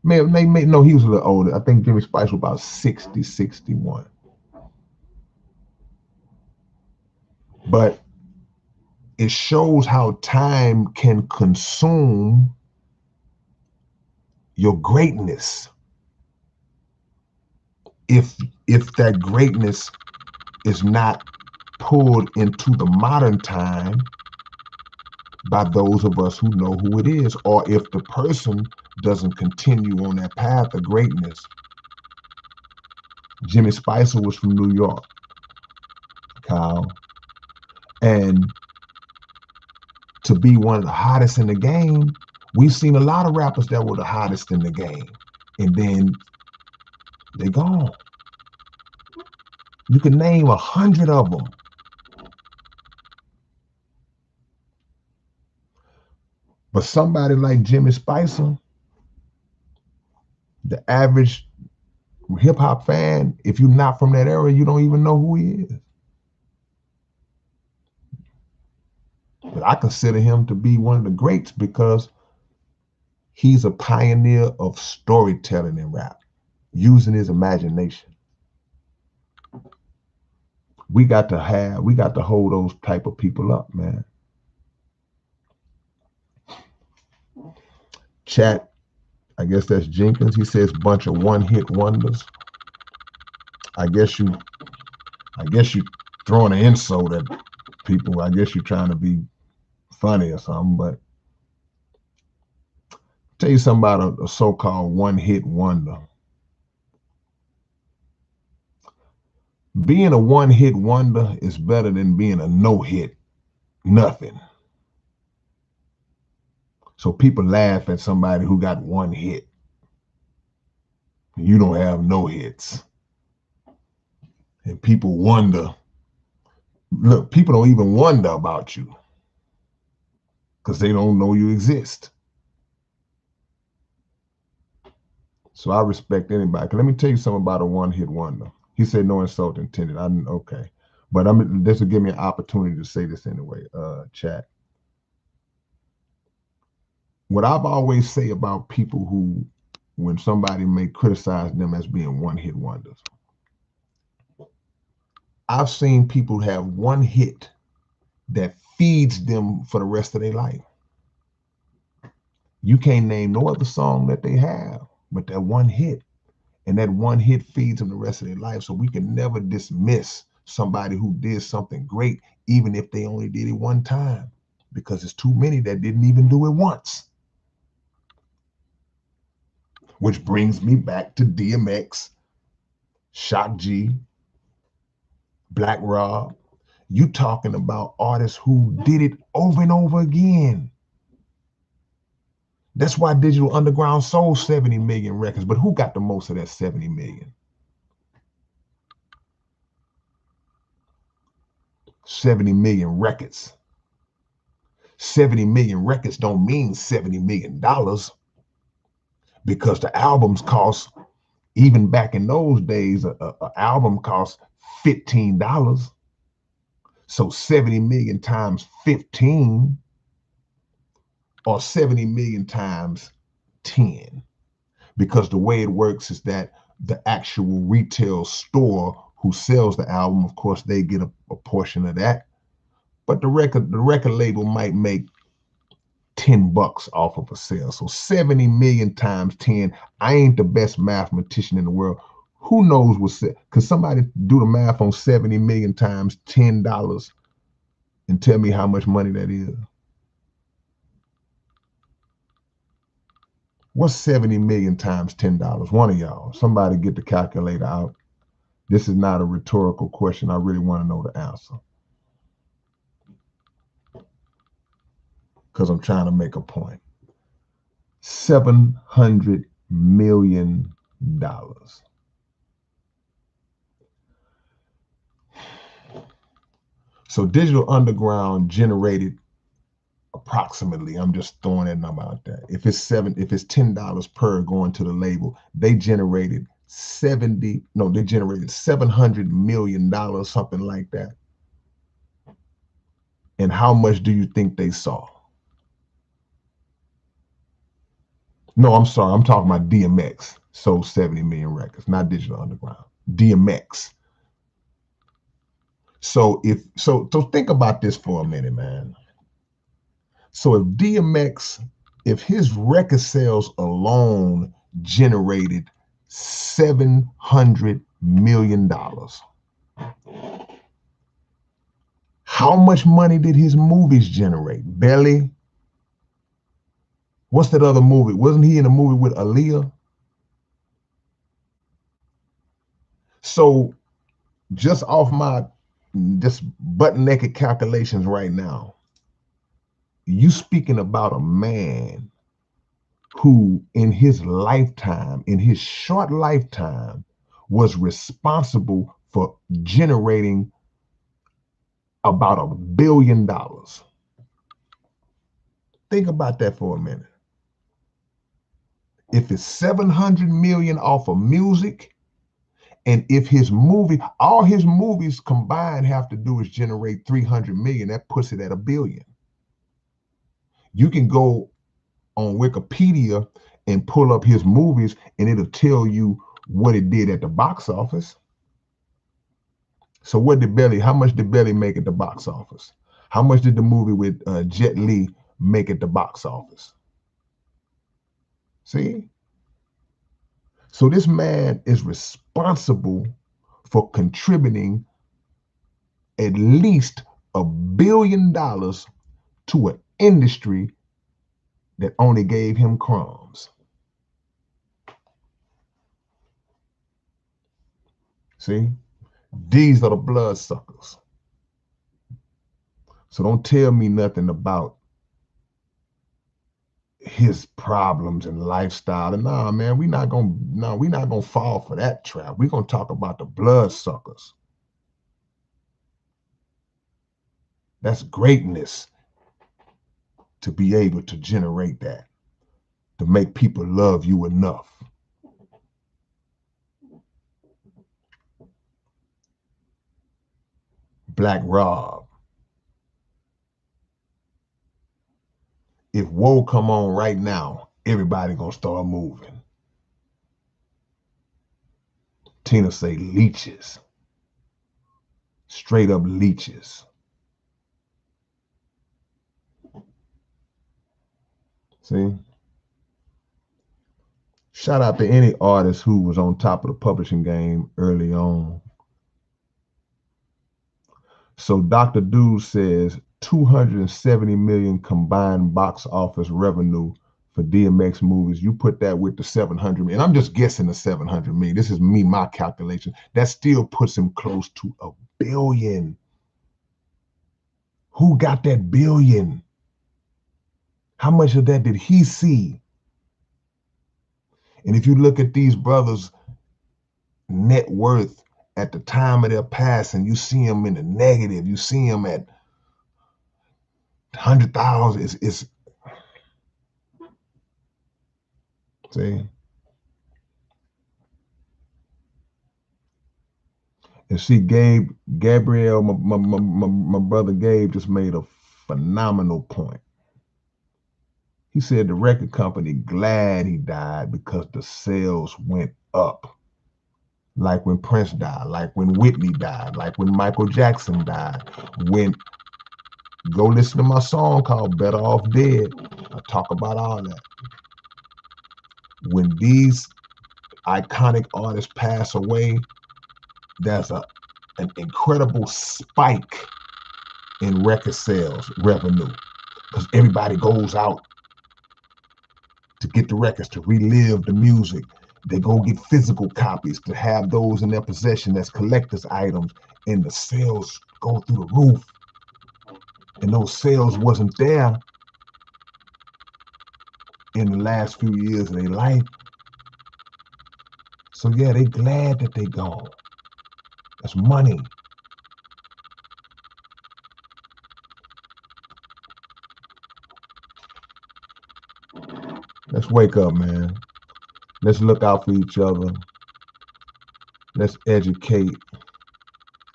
No, he was a little older. I think Jimmy Spicer was about 60, 61. But it shows how time can consume your greatness. If that greatness is not pulled into the modern time by those of us who know who it is, or if the person doesn't continue on that path of greatness, Jimmy Spicer was from New York, Kyle. And to be one of the hottest in the game, we've seen a lot of rappers that were the hottest in the game. And then they gone. You can name 100 of them. But somebody like Jimmy Spicer, the average hip hop fan, if you're not from that era, you don't even know who he is. But I consider him to be one of the greats because he's a pioneer of storytelling in rap, using his imagination. We got to hold those type of people up, man. Chat, I guess that's Jenkins. He says bunch of one-hit wonders. I guess you throwing an insult at people. I guess you're trying to be funny or something, but I'll tell you something about a so-called one-hit wonder. Being a one-hit wonder is better than being a no-hit nothing. So people laugh at somebody who got one hit. You don't have no hits. And people wonder. Look, people don't even wonder about you because they don't know you exist. So I respect anybody. Let me tell you something about a one-hit wonder. He said no insult intended. Okay. But this will give me an opportunity to say this anyway, chat. What I've always say about people who, when somebody may criticize them as being one-hit wonders, I've seen people have one hit that feeds them for the rest of their life. You can't name no other song that they have, but that one hit. And that one hit feeds them the rest of their life. So we can never dismiss somebody who did something great, even if they only did it one time, because it's too many that didn't even do it once. Which brings me back to DMX, Shock G, Black Rob. You talking about artists who did it over and over again. That's why Digital Underground sold 70 million records. But who got the most of that 70 million? 70 million records. 70 million records don't mean $70 million because the albums cost, even back in those days, an album cost $15. So 70 million times 15 or 70 million times 10. Because the way it works is that the actual retail store who sells the album, of course, they get a portion of that. But the record label might make $10 off of a sale. So 70 million times 10. I ain't the best mathematician in the world. Who knows what's it? Could somebody do the math on 70 million times $10 and tell me how much money that is? What's 70 million times $10? One of y'all, somebody get the calculator out. This is not a rhetorical question. I really want to know the answer, because I'm trying to make a point. $700 million. So Digital Underground generated approximately, I'm just throwing that number out there. If it's $10 per going to the label, they generated $700 million, something like that. And how much do you think they saw? No, I'm sorry. I'm talking about DMX sold 70 million records, not Digital Underground. DMX. So think about this for a minute, man. So if DMX, if his record sales alone generated $700 million, how much money did his movies generate? Belly. What's that other movie? Wasn't he in a movie with Aaliyah? So just off my just butt naked calculations right now, you speaking about a man who in his lifetime, in his short lifetime, was responsible for generating about $1 billion. Think about that for a minute. If it's 700 million off of music, and if his movie, all his movies combined have to do is generate 300 million, that puts it at $1 billion. You can go on Wikipedia and pull up his movies and it'll tell you what it did at the box office. So how much did Belly make at the box office? How much did the movie with Jet Li make at the box office? See? So this man is responsible for contributing at least $1 billion to an industry that only gave him crumbs. See? These are the bloodsuckers. So don't tell me nothing about his problems and lifestyle. And nah, man, we're not gonna fall for that trap. We're gonna talk about the bloodsuckers. That's greatness to be able to generate that, to make people love you enough. Black Rob. If Woe come on right now, everybody gonna start moving. Tina say leeches. Straight up leeches. See? Shout out to any artist who was on top of the publishing game early on. So Dr. Dude says 270 million combined box office revenue for DMX movies. You put that with the 700 million. I'm just guessing the 700 million. This is my calculation. That still puts him close to $1 billion. Who got that billion? How much of that did he see? And if you look at these brothers' net worth at the time of their passing, you see them in the negative. You see them at 100,000. It's see. And see, Gabriel, my brother Gabe just made a phenomenal point. He said the record company glad he died because the sales went up. Like when Prince died, like when Whitney died, like when Michael Jackson died. Go listen to my song called Better Off Dead. I talk about all that. When these iconic artists pass away, there's an incredible spike in record sales revenue because everybody goes out to get the records, to relive the music. They go get physical copies to have those in their possession as collector's items, and the sales go through the roof. And those sales wasn't there in the last few years of their life. So yeah, they glad that they gone. That's money. Let's wake up, man. Let's look out for each other. Let's educate.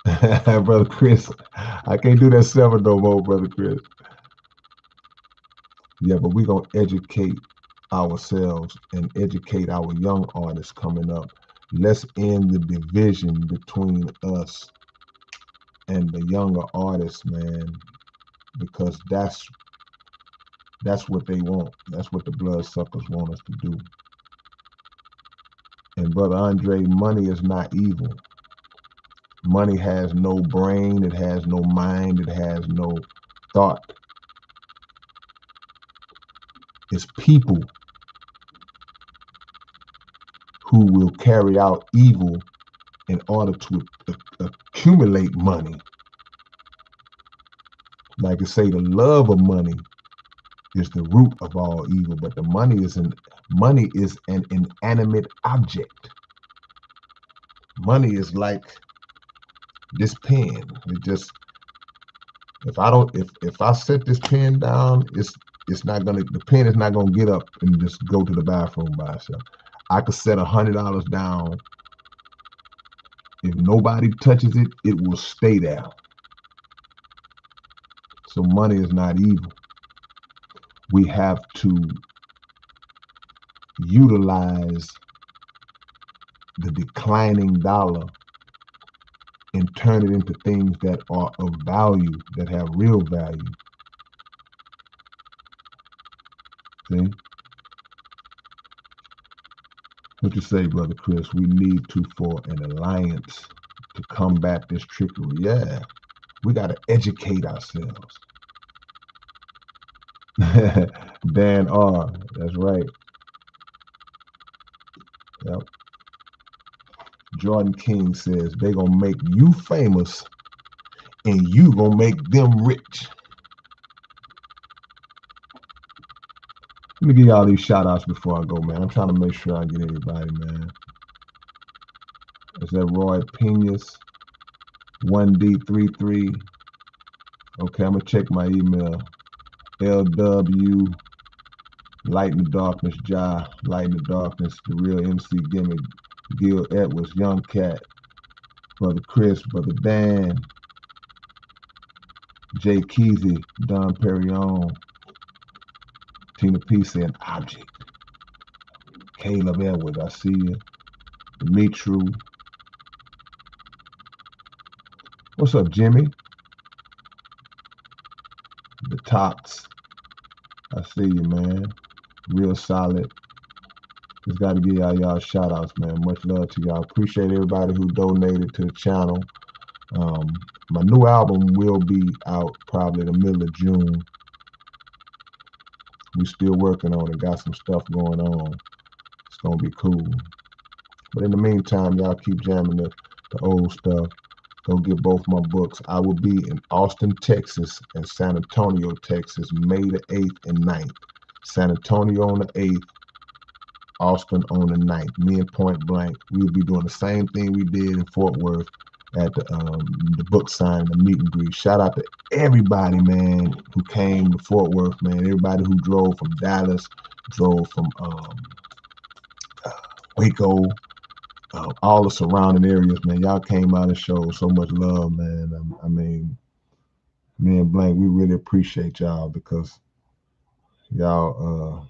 Brother Chris, I can't do that 7 no more, Brother Chris. Yeah, but we're going to educate ourselves and educate our young artists coming up. Let's end the division between us and the younger artists, man, because that's what they want. That's what the bloodsuckers want us to do. And Brother Andre, money is not evil. Money has no brain, it has no mind, it has no thought. It's people who will carry out evil in order to accumulate money. Like I say, the love of money is the root of all evil, but the money is an inanimate object. Money is like this pen. It just, if I set this pen down, it's not gonna, the pen is not gonna get up and just go to the bathroom by itself. I could set $100 down. If nobody touches it, it will stay there. So money is not evil. We have to utilize the declining dollar and turn it into things that are of value, that have real value. See? What you say, Brother Chris? We need to for an alliance to combat this trickery. Yeah, we got to educate ourselves. Dan R, that's right. Yep. Jordan King says they gonna make you famous and you gonna make them rich. Let me give y'all these shout outs before I go, man. I'm trying to make sure I get everybody, man. Is that Roy Pinas 1D33? Okay, I'm gonna check my email. LW Light in the Darkness, Ja, Light in the Darkness, The Real MC Gimmick, Gil Edwards, Young Cat, Brother Chris, Brother Dan, Jay Keezy, Don Perignon, Tina P saying Object, Caleb Edwards, I see you, Dimitru. What's up, Jimmy? The Tots, I see you, man. Real solid. Just got to give y'all shout outs, man. Much love to y'all. Appreciate everybody who donated to the channel. My new album will be out probably the middle of June. We still working on it. Got some stuff going on. It's gonna be cool. But in the meantime, y'all keep jamming the old stuff. Go get both my books. I will be in Austin, Texas, and San Antonio, Texas, May the 8th and 9th. San Antonio on the 8th, Austin on the 9th. Me and Point Blank. We'll be doing the same thing we did in Fort Worth at the book signing, the meet and greet. Shout out to everybody, man, who came to Fort Worth, man. Everybody who drove from Dallas, drove from Waco, all the surrounding areas, man. Y'all came out and showed so much love, man. I mean, me and Blank, we really appreciate y'all because y'all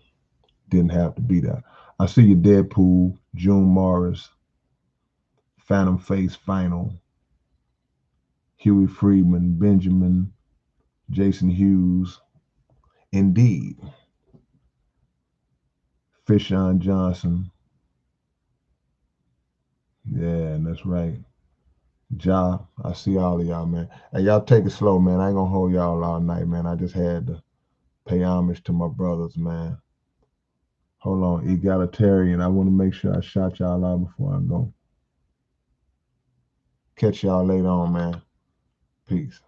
didn't have to be there. I see you, Deadpool, June Morris, Phantom Face Final, Huey Freeman, Benjamin, Jason Hughes, Indeed, Fishon Johnson. Yeah, that's right. Ja, I see all of y'all, man. Hey, y'all take it slow, man. I ain't gonna hold y'all all night, man. I just had to pay homage to my brothers, man. Hold on, egalitarian. I want to make sure I shout y'all out before I go. Catch y'all later on, man. Peace.